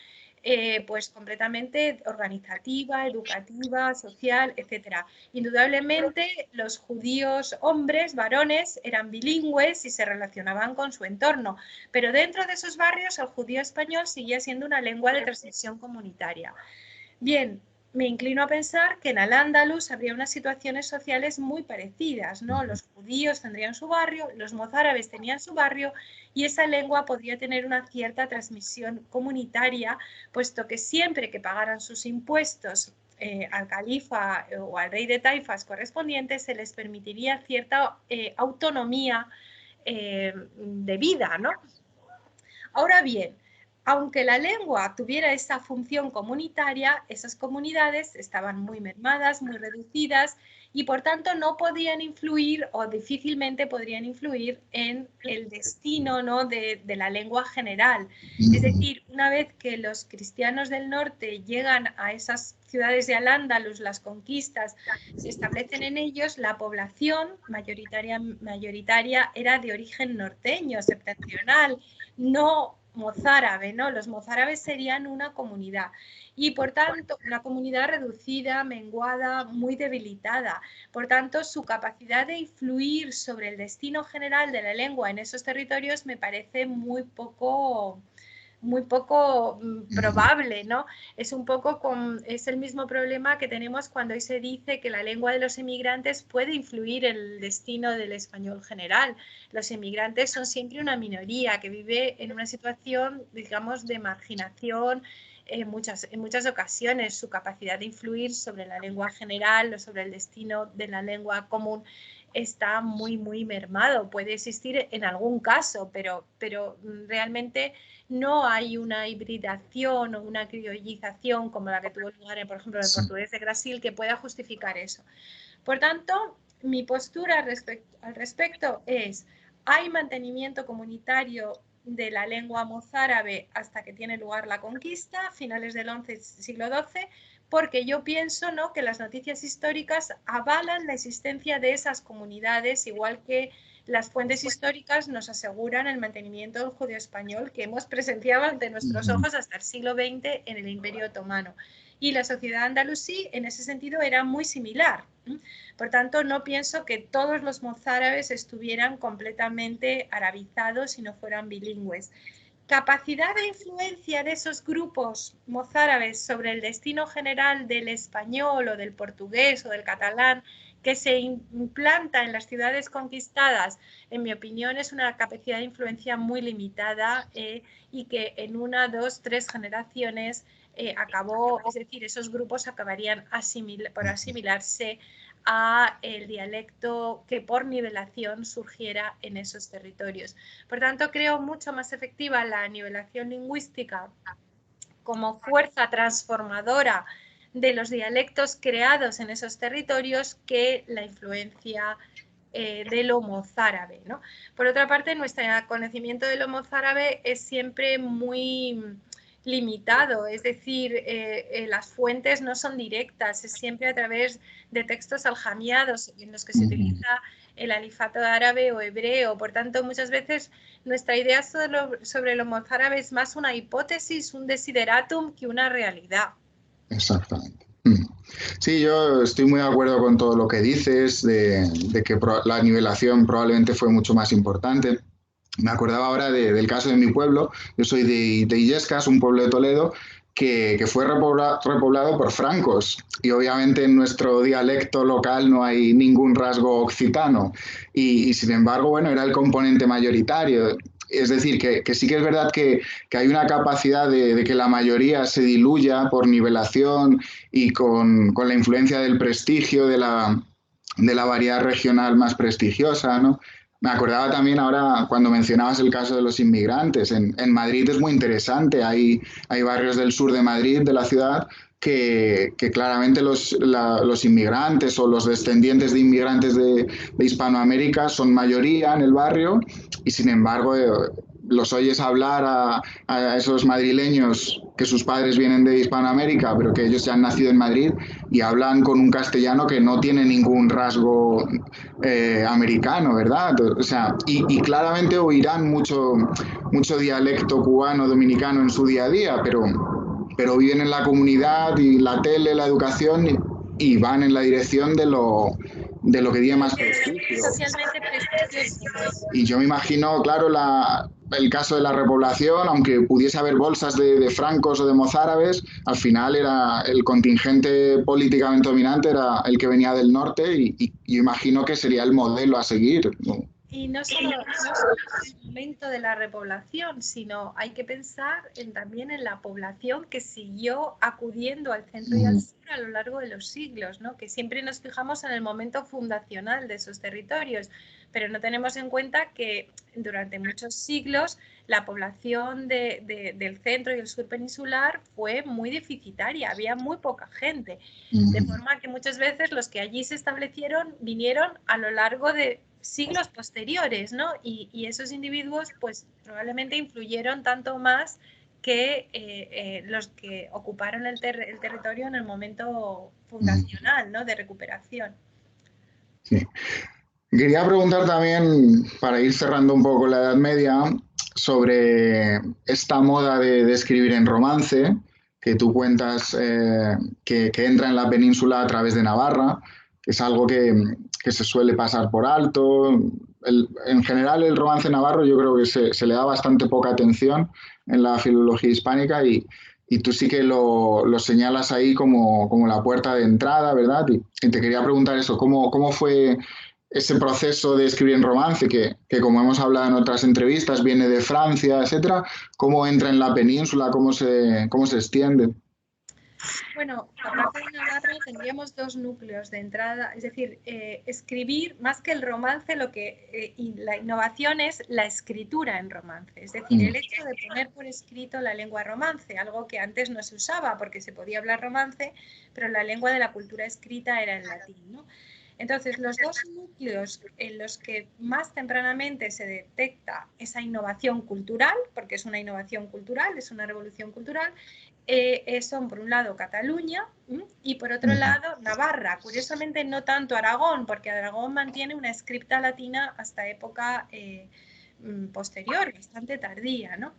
pues completamente organizativa, educativa, social, etc. Indudablemente los judíos hombres, varones, eran bilingües y se relacionaban con su entorno, pero dentro de esos barrios el judío español seguía siendo una lengua de transmisión comunitaria. Bien, me inclino a pensar que en Al-Ándalus habría unas situaciones sociales muy parecidas, ¿no? Los judíos tendrían su barrio, los mozárabes tenían su barrio y esa lengua podría tener una cierta transmisión comunitaria, puesto que siempre que pagaran sus impuestos al califa o al rey de taifas correspondientes se les permitiría cierta autonomía de vida, ¿no? Ahora bien, aunque la lengua tuviera esa función comunitaria, esas comunidades estaban muy mermadas, muy reducidas y por tanto no podían influir o difícilmente podrían influir en el destino, ¿no?, de la lengua general. Es decir, una vez que los cristianos del norte llegan a esas ciudades de Al-Ándalus, las conquistas, se establecen en ellos, la población mayoritaria era de origen norteño, septentrional, no mozárabe, ¿no? Los mozárabes serían una comunidad y por tanto una comunidad reducida, menguada, muy debilitada. Por tanto, su capacidad de influir sobre el destino general de la lengua en esos territorios me parece muy poco probable, ¿no? Es un poco es el mismo problema que tenemos cuando hoy se dice que la lengua de los inmigrantes puede influir en el destino del español general. Los inmigrantes son siempre una minoría que vive en una situación, digamos, de marginación. En muchas ocasiones su capacidad de influir sobre la lengua general o sobre el destino de la lengua común está muy mermado. Puede existir en algún caso, pero realmente no hay una hibridación o una criollización como la que tuvo lugar, por ejemplo, en el portugués de Brasil, que pueda justificar eso. Por tanto, mi postura al respecto es: hay mantenimiento comunitario de la lengua mozárabe hasta que tiene lugar la conquista, finales del siglo XII, porque yo pienso, que las noticias históricas avalan la existencia de esas comunidades, igual que las fuentes históricas nos aseguran el mantenimiento del judío español que hemos presenciado ante nuestros ojos hasta el siglo XX en el Imperio Otomano. Y la sociedad andalusí en ese sentido era muy similar. Por tanto, no pienso que todos los mozárabes estuvieran completamente arabizados y no fueran bilingües. Capacidad de influencia de esos grupos mozárabes sobre el destino general del español o del portugués o del catalán que se implanta en las ciudades conquistadas, en mi opinión, es una capacidad de influencia muy limitada y que en 1, 2, 3 generaciones acabó, es decir, esos grupos acabarían por asimilarse a el dialecto que por nivelación surgiera en esos territorios. Por tanto, creo mucho más efectiva la nivelación lingüística como fuerza transformadora de los dialectos creados en esos territorios que la influencia del mozárabe, ¿no? Por otra parte, nuestro conocimiento del mozárabe es siempre muy limitado, es decir, las fuentes no son directas, es siempre a través de textos aljamiados en los que se utiliza el alifato árabe o hebreo. Por tanto, muchas veces nuestra idea sobre lo mozárabe es más una hipótesis, un desideratum, que una realidad. Exactamente. Sí, yo estoy muy de acuerdo con todo lo que dices, de que la nivelación probablemente fue mucho más importante. Me acordaba ahora del caso de mi pueblo. Yo soy de Illescas, un pueblo de Toledo, que fue repoblado por francos. Y obviamente en nuestro dialecto local no hay ningún rasgo occitano. Y sin embargo, bueno, era el componente mayoritario. Es decir, que sí que es verdad que hay una capacidad de que la mayoría se diluya por nivelación y con la influencia del prestigio de la variedad regional más prestigiosa, ¿no? Me acordaba también ahora cuando mencionabas el caso de los inmigrantes. En Madrid es muy interesante. Hay barrios del sur de Madrid, de la ciudad, que claramente los inmigrantes o los descendientes de inmigrantes de Hispanoamérica son mayoría en el barrio y sin embargo los oyes hablar a esos madrileños que sus padres vienen de Hispanoamérica, pero que ellos ya han nacido en Madrid y hablan con un castellano que no tiene ningún rasgo americano, ¿verdad? O sea, y claramente oirán mucho dialecto cubano, dominicano en su día a día, pero viven en la comunidad y la tele, la educación y van en la dirección de lo que tiene más prestigio. Socialmente prestigioso. Y yo me imagino, claro, el caso de la repoblación, aunque pudiese haber bolsas de francos o de mozárabes, al final era el contingente políticamente dominante era el que venía del norte y yo imagino que sería el modelo a seguir, ¿no? Y no solo el momento de la repoblación, sino hay que pensar también en la población que siguió acudiendo al centro y al sur a lo largo de los siglos, ¿no? Que siempre nos fijamos en el momento fundacional de esos territorios, pero no tenemos en cuenta que durante muchos siglos la población del centro y el sur peninsular fue muy deficitaria, había muy poca gente, de forma que muchas veces los que allí se establecieron vinieron a lo largo de siglos posteriores, ¿no? Y esos individuos, pues probablemente influyeron tanto más que los que ocuparon el territorio en el momento fundacional, ¿no? De recuperación. Sí. Quería preguntar también, para ir cerrando un poco la Edad Media, sobre esta moda de escribir en romance, que tú cuentas que entra en la península a través de Navarra, que es algo que se suele pasar por alto. En general, el romance navarro yo creo que se le da bastante poca atención en la filología hispánica y tú sí que lo señalas ahí como la puerta de entrada, ¿verdad? Y te quería preguntar eso, ¿cómo fue ese proceso de escribir en romance, que como hemos hablado en otras entrevistas, viene de Francia, etcétera? ¿Cómo entra en la península? ¿Cómo se extiende? Bueno, aparte de Navarra tendríamos dos núcleos de entrada, es decir, escribir más que el romance, y la innovación es la escritura en romance, es decir, el hecho de poner por escrito la lengua romance, algo que antes no se usaba porque se podía hablar romance, pero la lengua de la cultura escrita era el latín, ¿no? Entonces, los dos núcleos en los que más tempranamente se detecta esa innovación cultural, porque es una innovación cultural, es una revolución cultural, son por un lado Cataluña y por otro lado Navarra. Curiosamente no tanto Aragón, porque Aragón mantiene una scripta latina hasta época posterior, bastante tardía, ¿no?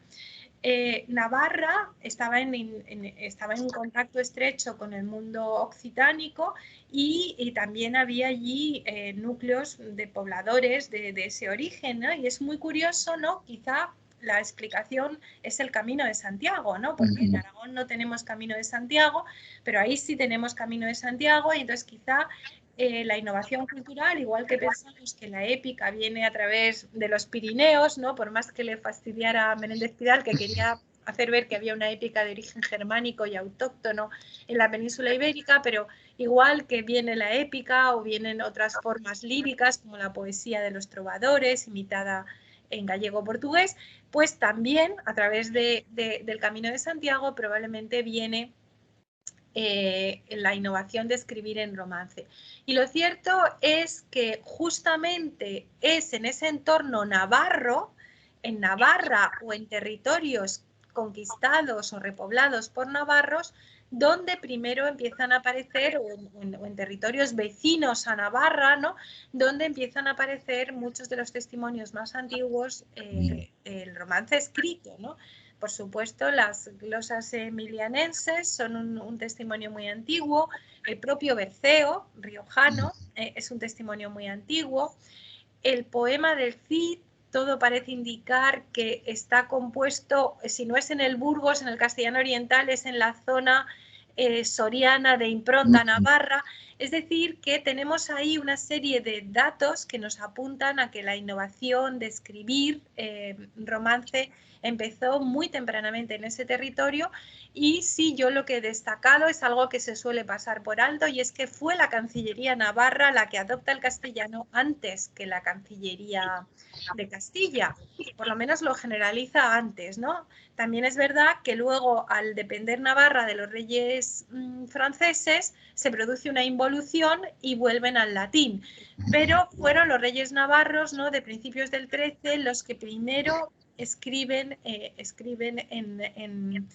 Navarra estaba en un contacto estrecho con el mundo occitánico y también había allí núcleos de pobladores de ese origen, ¿no? Y es muy curioso, ¿no? Quizá la explicación es el Camino de Santiago, ¿no? Porque en Aragón no tenemos Camino de Santiago, pero ahí sí tenemos Camino de Santiago, y entonces quizá la innovación cultural, igual que pensamos que la épica viene a través de los Pirineos, ¿no? Por más que le fastidiara a Menéndez Pidal, que quería hacer ver que había una épica de origen germánico y autóctono en la península ibérica, pero igual que viene la épica o vienen otras formas líricas como la poesía de los trovadores, imitada en gallego-portugués, pues también a través del Camino de Santiago probablemente viene la innovación de escribir en romance. Y lo cierto es que justamente es en ese entorno navarro, en Navarra o en territorios conquistados o repoblados por navarros, donde primero empiezan a aparecer, o en territorios vecinos a Navarra, ¿no? Donde empiezan a aparecer muchos de los testimonios más antiguos del romance escrito, ¿no? Por supuesto, las glosas emilianenses son un testimonio muy antiguo. El propio Berceo, riojano, es un testimonio muy antiguo. El poema del Cid, todo parece indicar que está compuesto, si no es en el Burgos, en el castellano oriental, es en la zona soriana de impronta navarra. Es decir, que tenemos ahí una serie de datos que nos apuntan a que la innovación de escribir romance empezó muy tempranamente en ese territorio. Y sí, yo lo que he destacado es algo que se suele pasar por alto, y es que fue la Cancillería navarra la que adopta el castellano antes que la Cancillería de Castilla. Por lo menos lo generaliza antes, ¿no? También es verdad que luego, al depender Navarra de los reyes franceses, se produce una involución y vuelven al latín. Pero fueron los reyes navarros, ¿no?, de principios del 13 los que primero escriben en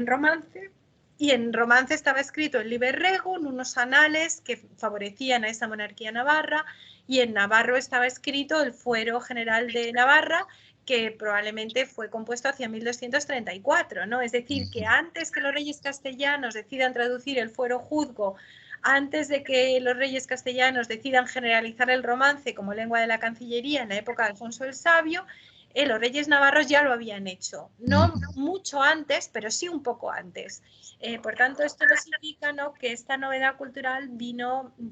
romance, y en romance estaba escrito el Liber Regum, unos anales que favorecían a esa monarquía navarra, y en navarro estaba escrito el Fuero General de Navarra, que probablemente fue compuesto hacia 1234, ¿no? Es decir, que antes que los reyes castellanos decidan traducir el Fuero Juzgo, antes de que los reyes castellanos decidan generalizar el romance como lengua de la Cancillería en la época de Alfonso el Sabio, los reyes navarros ya lo habían hecho. No mucho antes, pero sí un poco antes. Por tanto, esto nos indica, ¿no?, que esta novedad cultural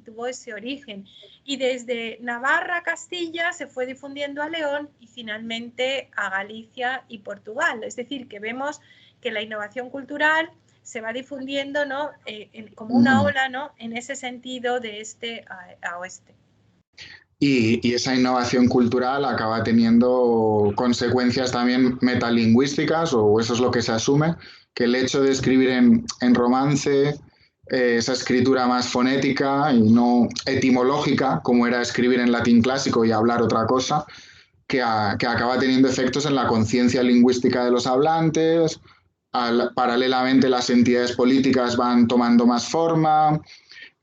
tuvo ese origen. Y desde Navarra a Castilla se fue difundiendo a León y finalmente a Galicia y Portugal. Es decir, que vemos que la innovación cultural se va difundiendo, ¿no?, como una ola, ¿no?, en ese sentido de este a oeste. Y esa innovación cultural acaba teniendo consecuencias también metalingüísticas, o eso es lo que se asume, que el hecho de escribir en romance, esa escritura más fonética y no etimológica, como era escribir en latín clásico y hablar otra cosa, que acaba teniendo efectos en la conciencia lingüística de los hablantes. Paralelamente, las entidades políticas van tomando más forma,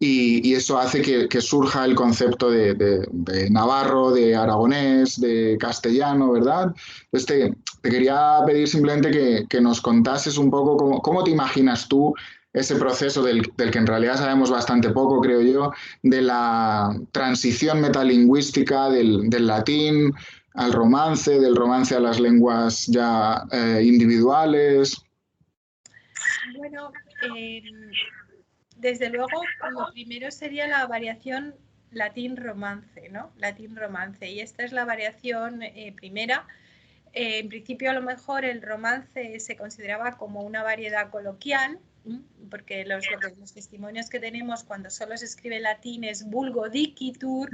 y eso hace que surja el concepto de navarro, de aragonés, de castellano, ¿verdad? Entonces te quería pedir simplemente que nos contases un poco cómo te imaginas tú ese proceso del que en realidad sabemos bastante poco, creo yo, de la transición metalingüística del latín al romance, del romance a las lenguas ya individuales. Bueno, desde luego, lo primero sería la variación latín-romance, ¿no? Latín-romance. Y esta es la variación primera. En principio, a lo mejor el romance se consideraba como una variedad coloquial, porque los testimonios que tenemos cuando solo se escribe en latín es vulgo dicitur,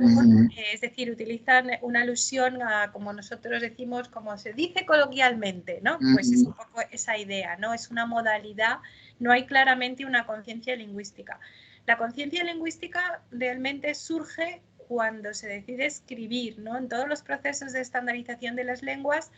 es decir, utilizan una alusión a, como nosotros decimos, como se dice coloquialmente, ¿no? Pues es un poco esa idea, ¿no? Es una modalidad, no hay claramente una conciencia lingüística. La conciencia lingüística realmente surge cuando se decide escribir, ¿no? En todos los procesos de estandarización de las lenguas,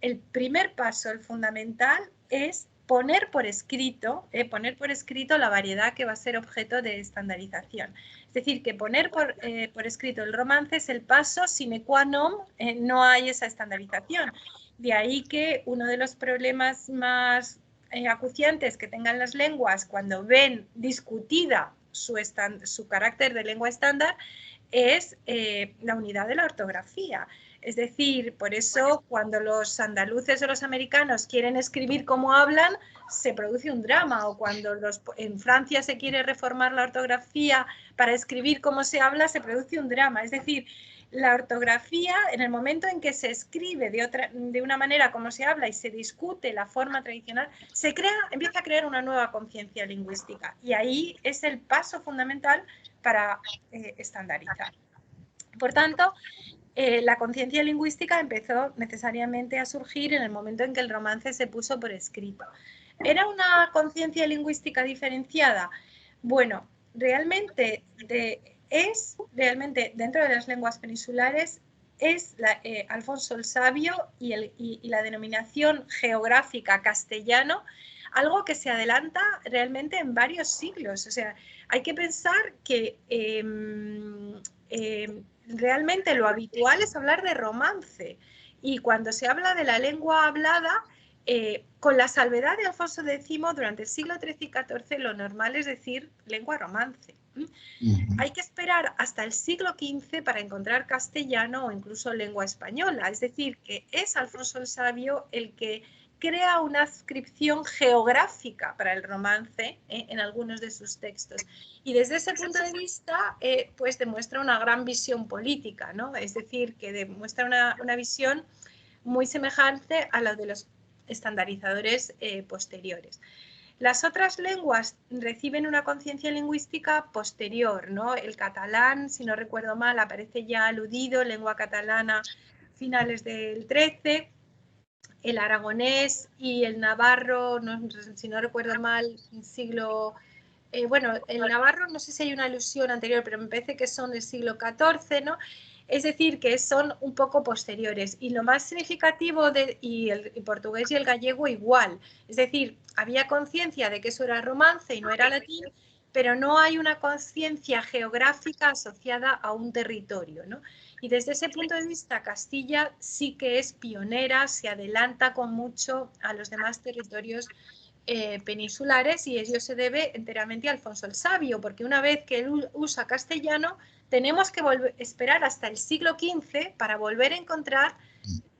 el primer paso, el fundamental, es poner por escrito la variedad que va a ser objeto de estandarización. Es decir, que poner por escrito el romance es el paso sine qua non, no hay esa estandarización. De ahí que uno de los problemas más acuciantes que tengan las lenguas cuando ven discutida su carácter de lengua estándar es la unidad de la ortografía. Es decir, por eso cuando los andaluces o los americanos quieren escribir como hablan, se produce un drama, o cuando en Francia se quiere reformar la ortografía para escribir como se habla, se produce un drama. Es decir, la ortografía, en el momento en que se escribe de una manera como se habla y se discute la forma tradicional, empieza a crear una nueva conciencia lingüística, y ahí es el paso fundamental para estandarizar. Por tanto, la conciencia lingüística empezó necesariamente a surgir en el momento en que el romance se puso por escrito. ¿Era una conciencia lingüística diferenciada? Bueno, realmente dentro de las lenguas peninsulares es Alfonso el Sabio y la denominación geográfica castellano algo que se adelanta realmente en varios siglos. O sea, hay que pensar que realmente lo habitual es hablar de romance, y cuando se habla de la lengua hablada, con la salvedad de Alfonso X, durante el siglo XIII y XIV lo normal es decir lengua romance. Hay que esperar hasta el siglo XV para encontrar castellano o incluso lengua española, es decir, que es Alfonso el Sabio el que crea una adscripción geográfica para el romance en algunos de sus textos. Y desde ese punto de vista, pues demuestra una gran visión política, ¿no? Es decir, que demuestra una visión muy semejante a la de los estandarizadores posteriores. Las otras lenguas reciben una conciencia lingüística posterior, ¿no? El catalán, si no recuerdo mal, aparece ya aludido, lengua catalana, finales del XIII. El aragonés y el navarro, si no recuerdo mal, siglo... bueno, el navarro no sé si hay una alusión anterior, pero me parece que son del siglo XIV, ¿no? Es decir, que son un poco posteriores. Y lo más significativo, y el portugués y el gallego igual. Es decir, había conciencia de que eso era romance y no era latín, pero no hay una conciencia geográfica asociada a un territorio, ¿no? Y desde ese punto de vista, Castilla sí que es pionera, se adelanta con mucho a los demás territorios peninsulares, y ello se debe enteramente a Alfonso el Sabio, porque una vez que él usa castellano, tenemos que esperar hasta el siglo XV para volver a encontrar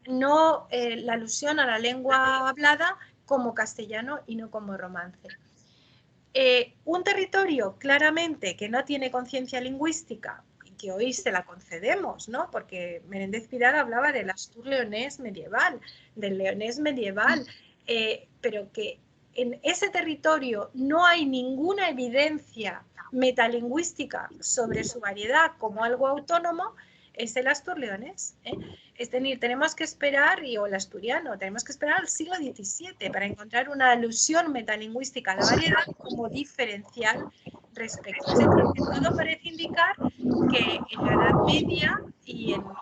no la alusión a la lengua hablada como castellano y no como romance. Un territorio claramente que no tiene conciencia lingüística, que hoy se la concedemos, ¿no? Porque Menéndez Pidal hablaba del Astur leonés medieval, del leonés medieval, pero que en ese territorio no hay ninguna evidencia metalingüística sobre su variedad como algo autónomo, es el Astur leonés. Es decir, tenemos que esperar, o el asturiano, tenemos que esperar al siglo XVII para encontrar una alusión metalingüística a la variedad como diferencial respecto. Es decir, que todo parece indicar que en la Edad Media y en la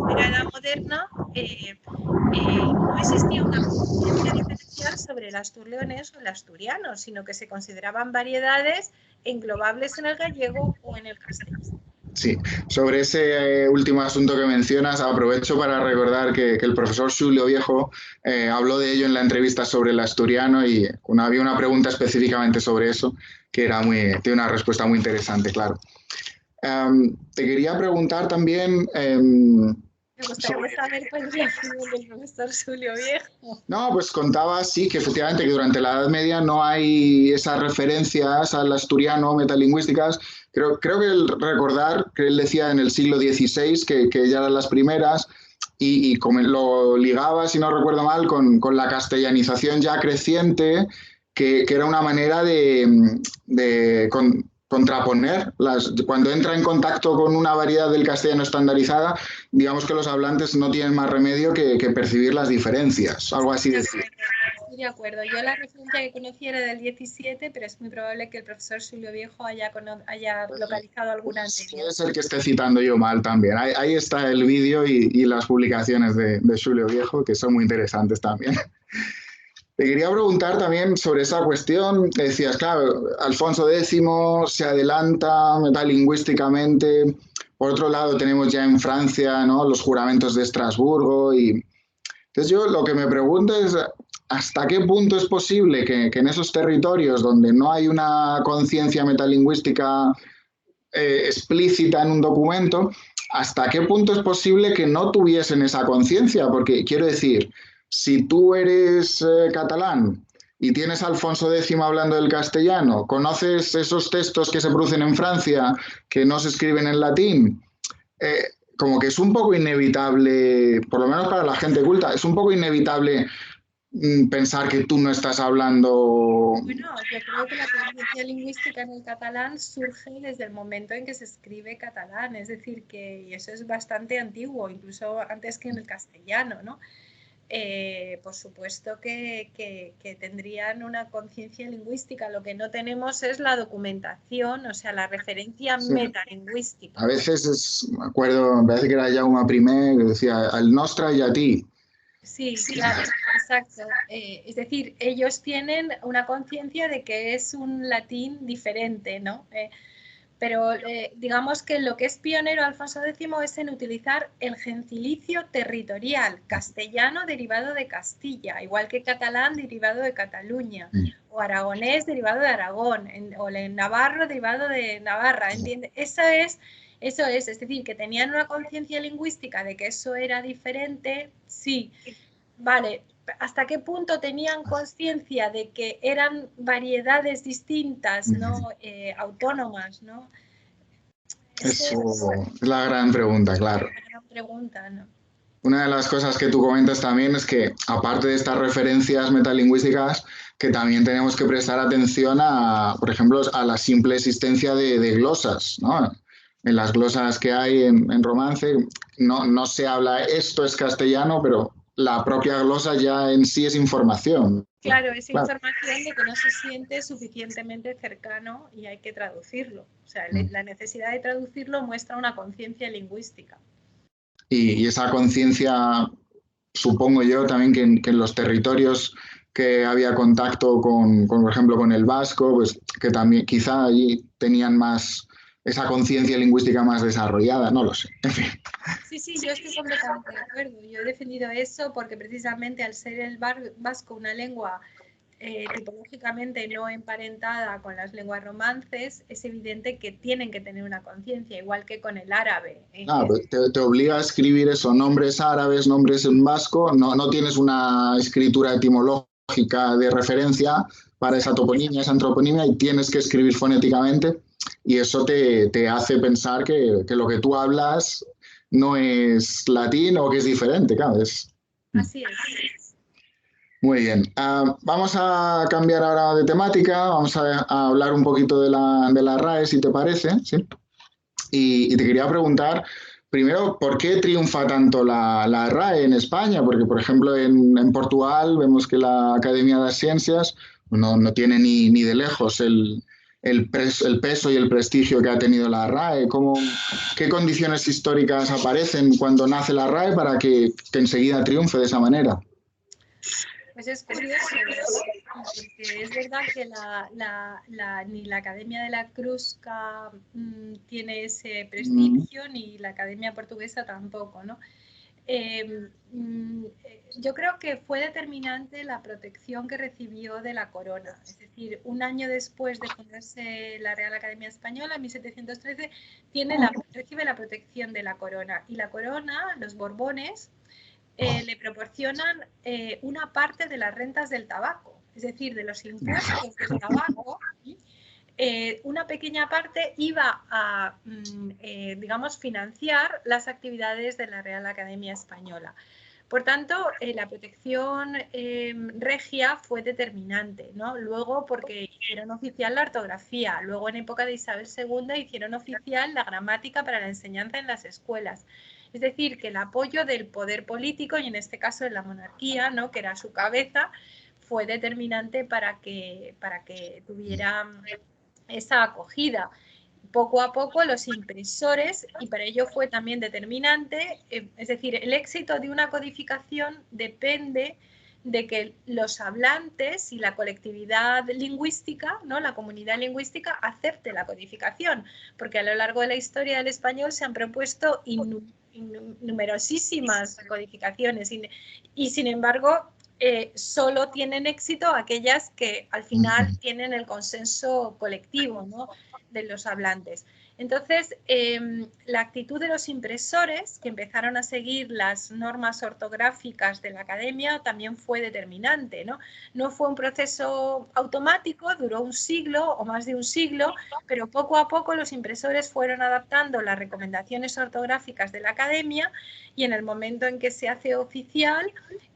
primera Edad Moderna no existía una conciencia diferencial sobre el Astur leonés o el asturiano, sino que se consideraban variedades englobables en el gallego o en el castellano. Sí, sobre ese último asunto que mencionas, aprovecho para recordar que el profesor Xulio Viejo habló de ello en la entrevista sobre el asturiano, y había una pregunta específicamente sobre eso, que tiene una respuesta muy interesante, claro. Te quería preguntar también... Me gustaría saber cuál es la opinión del profesor Xulio Viejo. No, pues contaba, sí, que efectivamente que durante la Edad Media no hay esas referencias al asturiano metalingüísticas. Creo que recordar que él decía en el siglo XVI que ya eran las primeras, y lo ligaba, si no recuerdo mal, con la castellanización ya creciente, que era una manera de contraponer, cuando entra en contacto con una variedad del castellano estandarizada, digamos que los hablantes no tienen más remedio que percibir las diferencias, algo así decir. Estoy de acuerdo. Yo la referencia que conocí era del 17, pero es muy probable que el profesor Xulio Viejo haya localizado alguna anterior. Puede ser que esté citando yo mal también. Ahí está el vídeo y las publicaciones de Xulio Viejo, que son muy interesantes también. Te quería preguntar también sobre esa cuestión que decías, claro, Alfonso X se adelanta metalingüísticamente. Por otro lado, tenemos ya en Francia, ¿no?, los juramentos de Estrasburgo. Y entonces yo lo que me pregunto es hasta qué punto es posible que en esos territorios donde no hay una conciencia metalingüística explícita en un documento, hasta qué punto es posible que no tuviesen esa conciencia, porque quiero decir, si tú eres catalán y tienes a Alfonso X hablando del castellano, conoces esos textos que se producen en Francia que no se escriben en latín, eh, como que es un poco inevitable, por lo menos para la gente culta, es un poco inevitable pensar que tú no estás hablando. Bueno, yo creo que la conciencia lingüística en el catalán surge desde el momento en que se escribe catalán, es decir, que y eso es bastante antiguo, incluso antes que en el castellano, ¿no? Por supuesto que tendrían una conciencia lingüística. Lo que no tenemos es la documentación, o sea, la referencia Sí. metalingüística. A veces me acuerdo, me parece que era Jaume I que decía al nostra y a ti. Sí, claro, exacto. Es decir, ellos tienen una conciencia de que es un latín diferente, ¿no? Pero digamos que lo que es pionero Alfonso X es en utilizar el gentilicio territorial, castellano derivado de Castilla, igual que catalán derivado de Cataluña, o aragonés derivado de Aragón, o el navarro derivado de Navarra, ¿entiendes? Eso es decir, que tenían una conciencia lingüística de que eso era diferente, sí, vale. ¿Hasta qué punto tenían conciencia de que eran variedades distintas, ¿no? Autónomas, ¿no? Eso es la gran pregunta, claro. Una gran pregunta, ¿no? Una de las cosas que tú comentas también es que, aparte de estas referencias metalingüísticas, que también tenemos que prestar atención a, por ejemplo, a la simple existencia de glosas, ¿no? En las glosas que hay en romance no se habla esto es castellano, pero la propia glosa ya en sí es información. Claro, es Claro. información de que no se siente suficientemente cercano y hay que traducirlo. O sea, la necesidad de traducirlo muestra una conciencia lingüística. Y esa conciencia, supongo yo también que en los territorios que había contacto por ejemplo, con el vasco, pues que también quizá allí tenían más esa conciencia lingüística más desarrollada, no lo sé. En fin. Sí, sí, yo estoy completamente de acuerdo. Yo he defendido eso porque precisamente al ser el vasco una lengua tipológicamente no emparentada con las lenguas romances, es evidente que tienen que tener una conciencia, igual que con el árabe. Pues te obliga a escribir eso, nombres árabes, nombres en vasco, no tienes una escritura etimológica de referencia para esa toponimia, esa antroponimia, y tienes que escribir fonéticamente, y eso te hace pensar que lo que tú hablas no es latín o que es diferente, claro. Así es. Muy bien. Vamos a cambiar ahora de temática, vamos a hablar un poquito de la RAE, si te parece, ¿sí? Y te quería preguntar, primero, ¿por qué triunfa tanto la RAE en España? Porque, por ejemplo, en Portugal vemos que la Academia de las Ciencias no tiene ni de lejos el peso y el prestigio que ha tenido la RAE. ¿Qué condiciones históricas aparecen cuando nace la RAE para que enseguida triunfe de esa manera? Pues es curioso, ¿verdad? Porque es verdad que ni la Academia de la Crusca tiene ese prestigio, ni la Academia Portuguesa tampoco, ¿no? Yo creo que fue determinante la protección que recibió de la corona. Es decir, un año después de fundarse la Real Academia Española, en 1713, recibe la protección de la corona. Y la corona, los Borbones, le proporcionan una parte de las rentas del tabaco, es decir, de los impuestos del tabaco. Una pequeña parte iba a, digamos, financiar las actividades de la Real Academia Española. Por tanto, la protección regia fue determinante, ¿no? Luego, porque hicieron oficial la ortografía, luego en época de Isabel II hicieron oficial la gramática para la enseñanza en las escuelas. Es decir, que el apoyo del poder político, y en este caso de la monarquía, ¿no?, que era su cabeza, fue determinante para que tuviera esa acogida. Poco a poco los impresores, y para ello fue también determinante, es decir, el éxito de una codificación depende de que los hablantes y la colectividad lingüística, ¿no?, la comunidad lingüística, acepte la codificación, porque a lo largo de la historia del español se han propuesto numerosísimas codificaciones y sin embargo solo tienen éxito aquellas que al final tienen el consenso colectivo, ¿no?, de los hablantes. Entonces, la actitud de los impresores, que empezaron a seguir las normas ortográficas de la academia, también fue determinante, ¿no? No fue un proceso automático, duró un siglo o más de un siglo, pero poco a poco los impresores fueron adaptando las recomendaciones ortográficas de la academia y en el momento en que se hace oficial,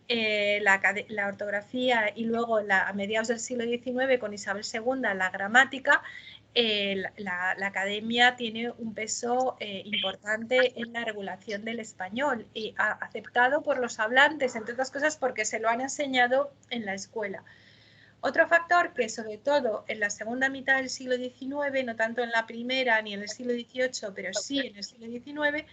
la ortografía y luego a mediados del siglo XIX con Isabel II la gramática, la academia tiene un peso importante en la regulación del español y aceptado por los hablantes, entre otras cosas porque se lo han enseñado en la escuela. Otro factor que sobre todo en la segunda mitad del siglo XIX, no tanto en la primera ni en el siglo XVIII, pero sí en el siglo XIX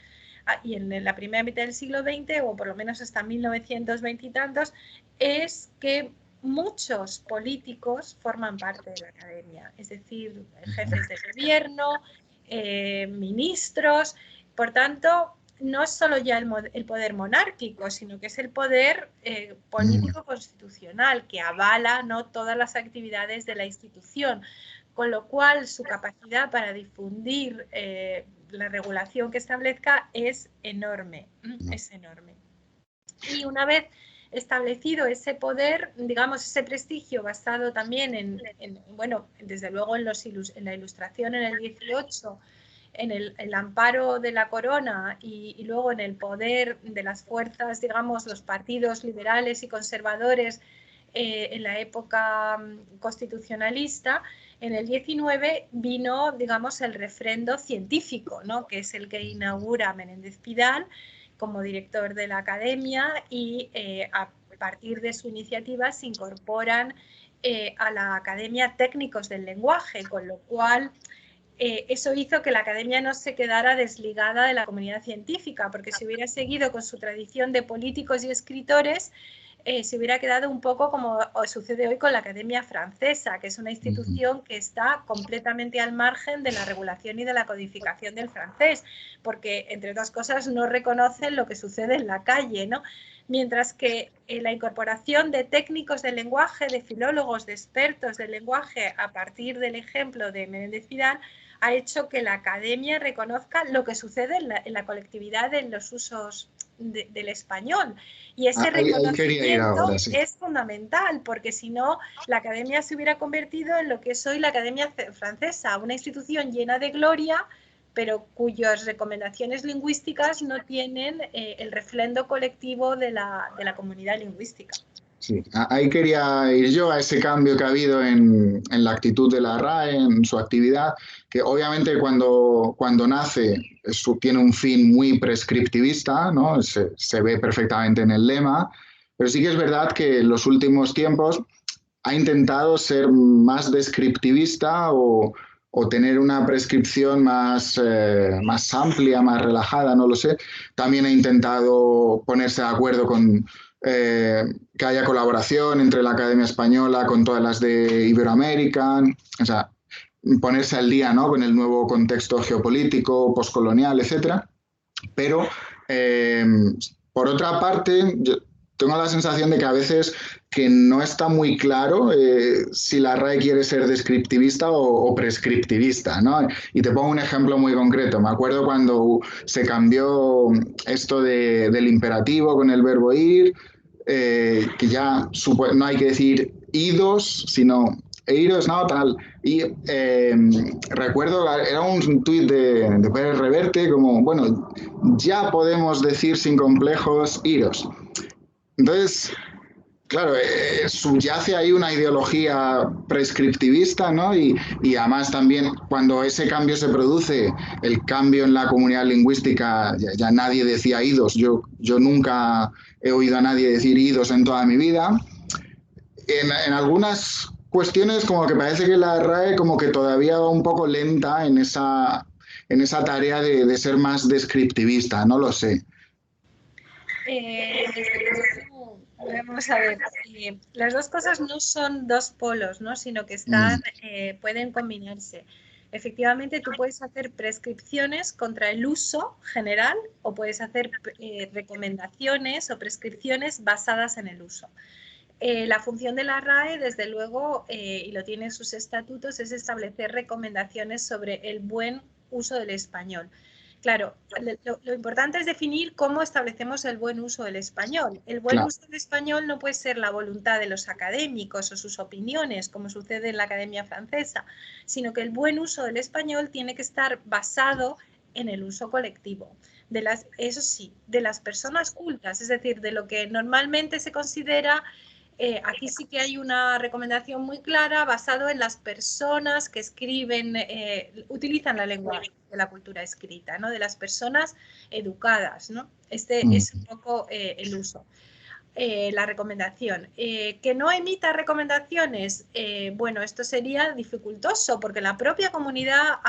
y en la primera mitad del siglo XX, o por lo menos hasta 1920 y tantos, es que muchos políticos forman parte de la academia, es decir, jefes de gobierno, ministros. Por tanto, no es solo ya el poder monárquico, sino que es el poder político constitucional que avala, ¿no?, todas las actividades de la institución, con lo cual su capacidad para difundir la regulación que establezca es enorme, es enorme. Y una vez establecido ese poder, digamos, ese prestigio basado también bueno, desde luego en la Ilustración en el 18, en el amparo de la corona y luego en el poder de las fuerzas, digamos, los partidos liberales y conservadores en la época constitucionalista, en el 19 vino, digamos, el refrendo científico, ¿no?, que es el que inaugura Menéndez Pidal como director de la academia y a partir de su iniciativa se incorporan a la academia técnicos del lenguaje, con lo cual eso hizo que la academia no se quedara desligada de la comunidad científica, porque si hubiera seguido con su tradición de políticos y escritores, se hubiera quedado un poco como sucede hoy con la Academia Francesa, que es una institución que está completamente al margen de la regulación y de la codificación del francés, porque, entre otras cosas, no reconocen lo que sucede en la calle, ¿no? Mientras que la incorporación de técnicos del lenguaje, de filólogos, de expertos del lenguaje, a partir del ejemplo de Menéndez Pidal, ha hecho que la academia reconozca lo que sucede en la colectividad, en los usos del español. Y ese reconocimiento ahora, sí, es fundamental, porque si no, la academia se hubiera convertido en lo que es hoy la Academia Francesa, una institución llena de gloria, pero cuyas recomendaciones lingüísticas no tienen el refrendo colectivo de la comunidad lingüística. Sí, ahí quería ir yo a ese cambio que ha habido en la actitud de la RAE, en su actividad, que obviamente cuando nace tiene un fin muy prescriptivista, ¿no? Se ve perfectamente en el lema, pero sí que es verdad que en los últimos tiempos ha intentado ser más descriptivista o tener una prescripción más amplia, más relajada, no lo sé. También ha intentado ponerse de acuerdo con que haya colaboración entre la Academia Española con todas las de Iberoamérica, o sea, ponerse al día, ¿no?, con el nuevo contexto geopolítico, postcolonial, etcétera. Pero, por otra parte, yo tengo la sensación de que a veces que no está muy claro si la RAE quiere ser descriptivista o prescriptivista, ¿no? Y te pongo un ejemplo muy concreto. Me acuerdo cuando se cambió esto del imperativo con el verbo ir, que ya no hay que decir idos, sino iros, no, tal. Y recuerdo, era un tuit de Pérez Reverte, como, bueno, ya podemos decir sin complejos iros. Entonces, claro, subyace ahí una ideología prescriptivista, ¿no? Y además también cuando ese cambio se produce, el cambio en la comunidad lingüística, ya nadie decía idos. Yo nunca he oído a nadie decir idos en toda mi vida. En algunas cuestiones como que parece que la RAE como que todavía va un poco lenta en esa tarea de ser más descriptivista, no lo sé. Vamos a ver, las dos cosas no son dos polos, ¿no? Sino que están, pueden combinarse. Efectivamente, tú puedes hacer prescripciones contra el uso general o puedes hacer recomendaciones o prescripciones basadas en el uso. La función de la RAE, desde luego, y lo tiene en sus estatutos, es establecer recomendaciones sobre el buen uso del español. Claro, lo importante es definir cómo establecemos el buen uso del español. El buen uso del español no puede ser la voluntad de los académicos o sus opiniones, como sucede en la Academia Francesa, sino que el buen uso del español tiene que estar basado en el uso colectivo. Eso sí, de las personas cultas, es decir, de lo que normalmente se considera. Aquí sí que hay una recomendación muy clara basado en las personas que escriben, utilizan la lengua de la cultura escrita, ¿no? De las personas educadas, ¿no? Este es un poco el uso. La recomendación. Que no emita recomendaciones, bueno, esto sería dificultoso porque la propia comunidad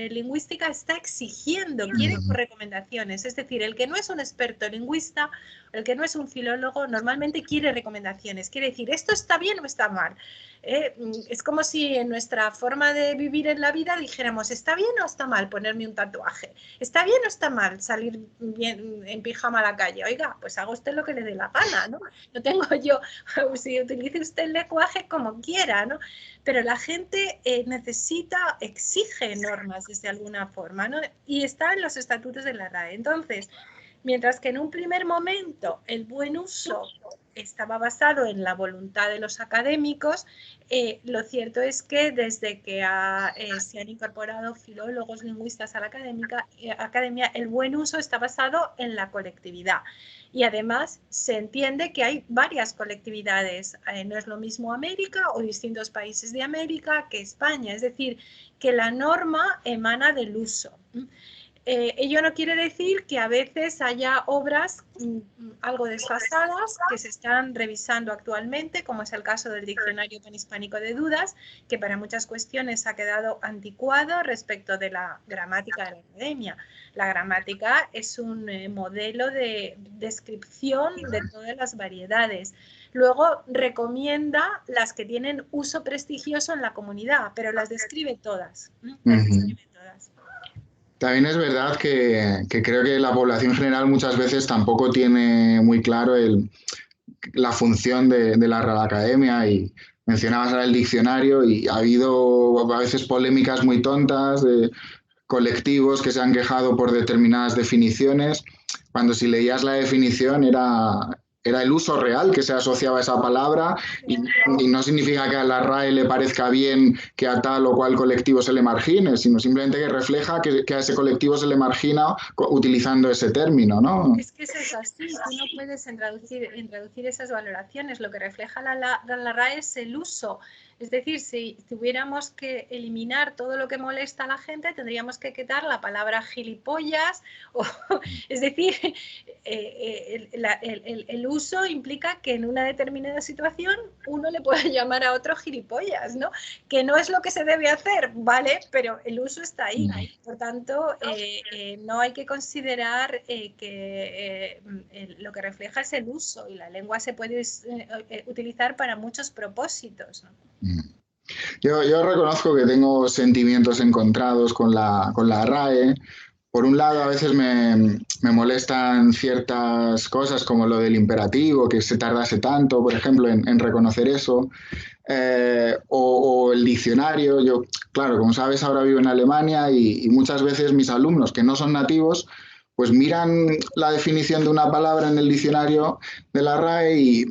lingüística está exigiendo, quiere recomendaciones. Es decir, el que no es un experto lingüista, el que no es un filólogo, normalmente quiere recomendaciones. Quiere decir, ¿esto está bien o está mal? Es como si en nuestra forma de vivir en la vida dijéramos, ¿está bien o está mal ponerme un tatuaje? ¿Está bien o está mal salir bien en pijama a la calle? Oiga, pues haga usted lo que le dé la gana, ¿no? No tengo yo, si utilice usted el lenguaje como quiera, ¿no? Pero la gente necesita, exige normas desde alguna forma, ¿no? Y está en los estatutos de la RAE. Entonces, mientras que en un primer momento el buen uso estaba basado en la voluntad de los académicos, lo cierto es que desde que se han incorporado filólogos lingüistas a la academia, el buen uso está basado en la colectividad. Y además se entiende que hay varias colectividades. No es lo mismo América o distintos países de América que España. Es decir, que la norma emana del uso. Ello no quiere decir que a veces haya obras algo desfasadas que se están revisando actualmente, como es el caso del Diccionario Panhispánico de Dudas, que para muchas cuestiones ha quedado anticuado respecto de la gramática de la academia. La gramática es un modelo de descripción de todas las variedades. Luego recomienda las que tienen uso prestigioso en la comunidad, pero las describe todas. Las describe todas. También es verdad que creo que la población general muchas veces tampoco tiene muy claro la función de la Real Academia y mencionabas ahora el diccionario y ha habido a veces polémicas muy tontas de colectivos que se han quejado por determinadas definiciones, cuando si leías la definición era el uso real que se asociaba a esa palabra y no significa que a la RAE le parezca bien que a tal o cual colectivo se le margine, sino simplemente que refleja que a ese colectivo se le margina utilizando ese término, ¿no? Es que eso es así, tú no puedes introducir esas valoraciones, lo que refleja la RAE es el uso. Es decir, si tuviéramos que eliminar todo lo que molesta a la gente, tendríamos que quitar la palabra gilipollas. Es decir, el uso implica que en una determinada situación uno le puede llamar a otro gilipollas, ¿no? Que no es lo que se debe hacer, ¿vale? Pero el uso está ahí. Por tanto, no hay que considerar que lo que refleja es el uso y la lengua se puede utilizar para muchos propósitos, ¿no? Yo reconozco que tengo sentimientos encontrados con la RAE. Por un lado, a veces me molestan ciertas cosas como lo del imperativo, que se tardase tanto, por ejemplo, en reconocer eso. O el diccionario. Yo, claro, como sabes, ahora vivo en Alemania y muchas veces mis alumnos que no son nativos, pues miran la definición de una palabra en el diccionario de la RAE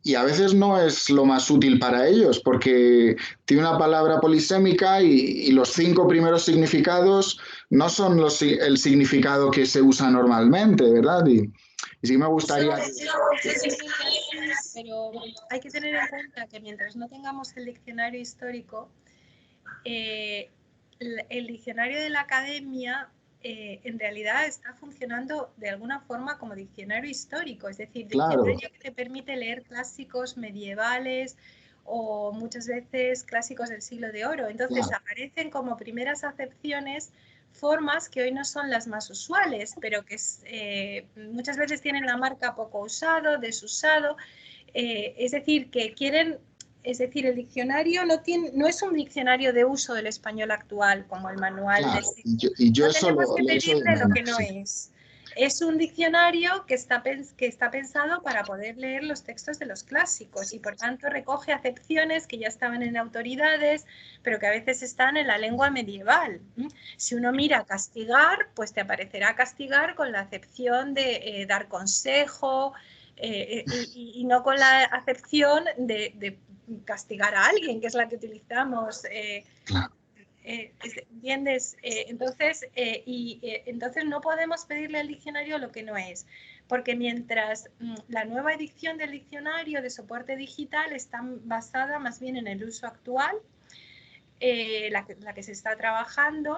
y a veces no es lo más útil para ellos porque tiene una palabra polisémica y los 5 primeros significados no son el significado que se usa normalmente, ¿verdad? Y sí me gustaría... Pero hay que tener en cuenta que mientras no tengamos el diccionario histórico, el diccionario de la academia en realidad está funcionando de alguna forma como diccionario histórico, es decir, diccionario que te permite leer clásicos medievales o muchas veces clásicos del siglo de oro. Entonces aparecen como primeras acepciones formas que hoy no son las más usuales, pero que muchas veces tienen la marca poco usado, desusado, Es decir, que quieren... Es decir, el diccionario no es un diccionario de uso del español actual, como el manual Claro, de y yo no eso tenemos que eso pedirle lo que no sí. es. Es un diccionario que está pensado para poder leer los textos de los clásicos y por tanto recoge acepciones que ya estaban en autoridades, pero que a veces están en la lengua medieval. Si uno mira castigar, pues te aparecerá castigar con la acepción de dar consejo, y no con la acepción de castigar a alguien, que es la que utilizamos. Claro. ¿Entiendes? Entonces no podemos pedirle al diccionario lo que no es, porque mientras la nueva edición del diccionario de soporte digital está basada más bien en el uso actual, la que se está trabajando,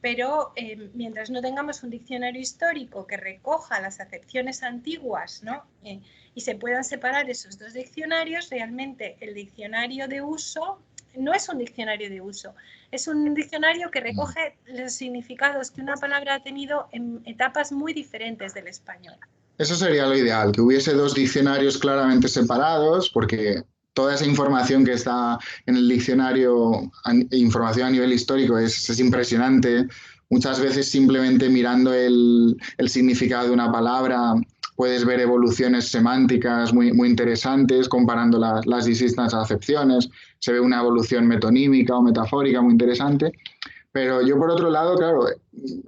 pero mientras no tengamos un diccionario histórico que recoja las acepciones antiguas, ¿no? Y se puedan separar esos dos diccionarios, realmente el diccionario de uso no es un diccionario de uso, es un diccionario que recoge los significados que una palabra ha tenido en etapas muy diferentes del español. Eso sería lo ideal, que hubiese dos diccionarios claramente separados, porque toda esa información que está en el diccionario, información a nivel histórico, es impresionante. Muchas veces simplemente mirando el significado de una palabra puedes ver evoluciones semánticas muy interesantes, comparando las distintas acepciones. Se ve una evolución metonímica o metafórica muy interesante. Pero yo, por otro lado, claro, he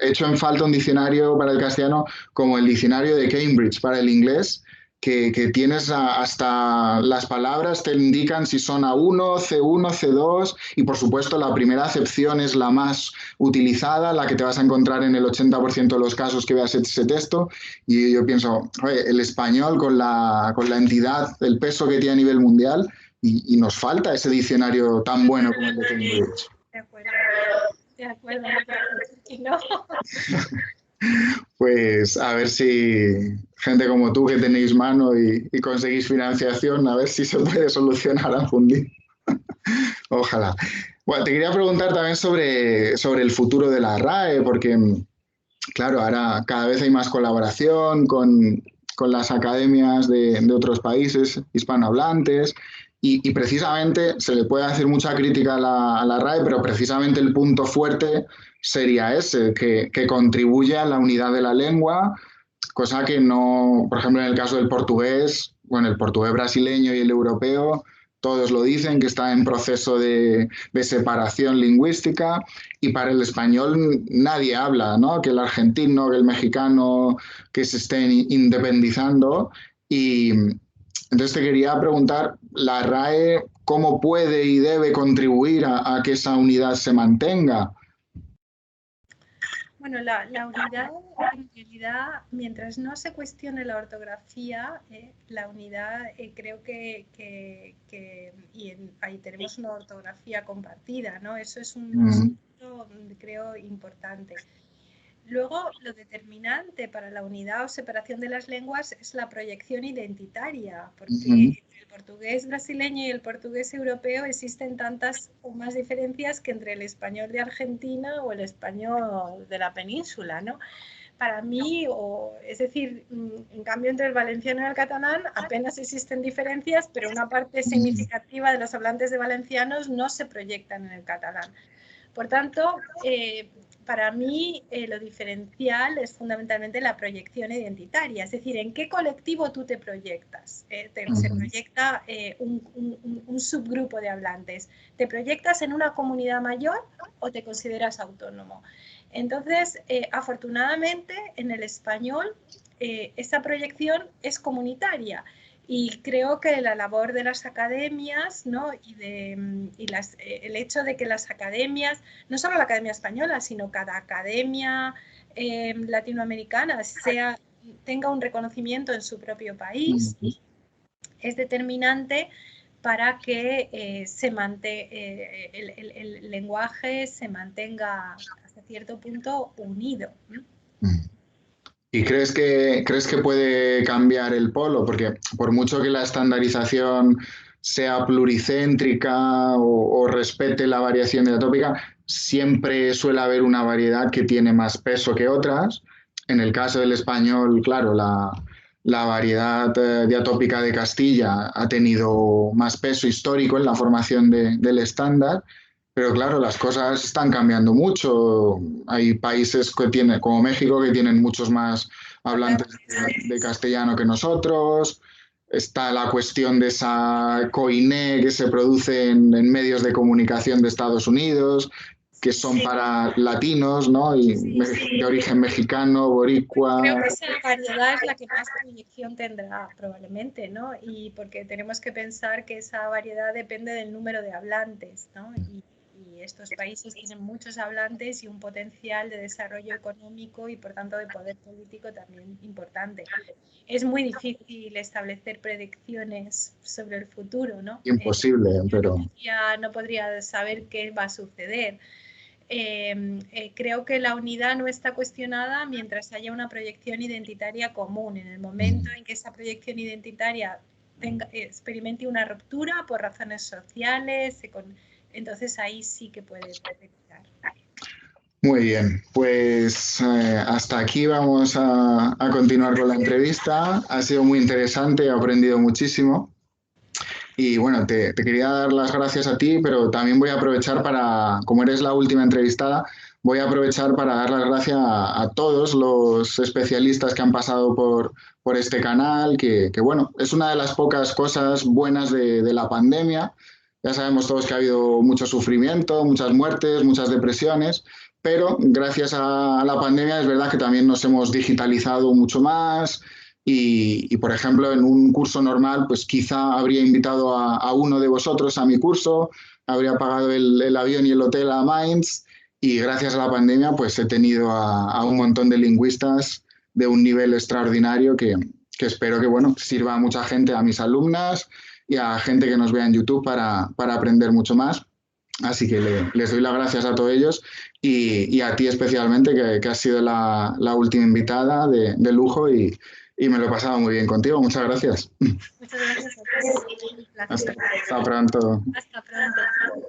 hecho en falta un diccionario para el castellano como el diccionario de Cambridge para el inglés, que tienes hasta las palabras te indican si son A1, C1, C2, y por supuesto la primera acepción es la más utilizada, la que te vas a encontrar en el 80% de los casos que veas ese texto, y yo pienso, oye, el español con la entidad, el peso que tiene a nivel mundial, y nos falta ese diccionario tan bueno como el de Cambridge. De acuerdo. De acuerdo, no. Pues a ver si gente como tú que tenéis mano y conseguís financiación, a ver si se puede solucionar algún día. Ojalá. Bueno, te quería preguntar también sobre el futuro de la RAE, porque, claro, ahora cada vez hay más colaboración con las academias de otros países hispanohablantes y precisamente se le puede hacer mucha crítica a la RAE, pero precisamente el punto fuerte sería ese, que contribuye a la unidad de la lengua, cosa que no, por ejemplo, en el caso del portugués, bueno, el portugués brasileño y el europeo, todos lo dicen, que está en proceso de separación lingüística, y para el español nadie habla, ¿no? Que el argentino, que el mexicano, que se estén independizando. Y entonces te quería preguntar, ¿la RAE cómo puede y debe contribuir a que esa unidad se mantenga? Bueno, la unidad, en realidad, mientras no se cuestione la ortografía, la unidad creo y ahí tenemos una ortografía compartida, ¿no? Eso es un punto, creo, importante. Luego, lo determinante para la unidad o separación de las lenguas es la proyección identitaria, porque entre el portugués brasileño y el portugués europeo existen tantas o más diferencias que entre el español de Argentina o el español de la península, ¿no? Para mí, es decir, en cambio entre el valenciano y el catalán apenas existen diferencias, pero una parte significativa de los hablantes de valencianos no se proyectan en el catalán. Por tanto, para mí lo diferencial es fundamentalmente la proyección identitaria, es decir, en qué colectivo tú te proyectas. Se proyecta un subgrupo de hablantes. ¿Te proyectas en una comunidad mayor o te consideras autónomo? Entonces, afortunadamente, en el español, esa proyección es comunitaria. Y creo que la labor de las academias, ¿no? El hecho de que las academias, no solo la Academia Española, sino cada academia latinoamericana tenga un reconocimiento en su propio país, es determinante para que el lenguaje se mantenga hasta cierto punto unido. ¿Y crees que puede cambiar el polo? Porque por mucho que la estandarización sea pluricéntrica o respete la variación de la tópica, siempre suele haber una variedad que tiene más peso que otras. En el caso del español, claro, la variedad diatópica de Castilla ha tenido más peso histórico en la formación del estándar, pero claro, las cosas están cambiando mucho. Hay países que tienen, como México, que tienen muchos más hablantes de castellano que nosotros. Está la cuestión de esa coiné que se produce en medios de comunicación de Estados Unidos, que son para latinos, ¿no? Y de origen mexicano, Creo boricua. que esa variedad es la que más proyección tendrá probablemente, ¿no? Y porque tenemos que pensar que esa variedad depende del número de hablantes, ¿no? Y estos países tienen muchos hablantes y un potencial de desarrollo económico y por tanto de poder político también importante. Es muy difícil establecer predicciones sobre el futuro, ¿no? Imposible, Yo pero no podría saber qué va a suceder. Creo que la unidad no está cuestionada mientras haya una proyección identitaria común. En el momento en que esa proyección identitaria experimente una ruptura por razones sociales, entonces ahí sí que puede afectar. muy bien. Pues hasta aquí vamos a continuar con la entrevista. Ha sido muy interesante, he aprendido muchísimo. Y bueno, te quería dar las gracias a ti, pero también voy a aprovechar para, como eres la última entrevistada, voy a aprovechar para dar las gracias a todos los especialistas que han pasado por este canal, que, bueno, es una de las pocas cosas buenas de la pandemia. Ya sabemos todos que ha habido mucho sufrimiento, muchas muertes, muchas depresiones, pero gracias a la pandemia es verdad que también nos hemos digitalizado mucho más, por ejemplo, en un curso normal, pues quizá habría invitado a uno de vosotros a mi curso, habría pagado el avión y el hotel a Mainz, y gracias a la pandemia, pues he tenido a un montón de lingüistas de un nivel extraordinario que espero que, bueno, sirva a mucha gente, a mis alumnas y a gente que nos vea en YouTube para aprender mucho más. Así que les doy las gracias a todos ellos y a ti especialmente, que has sido la última invitada de lujo y me lo he pasado muy bien contigo. Muchas gracias. Muchas gracias a ti. Un placer. Hasta pronto. Hasta pronto.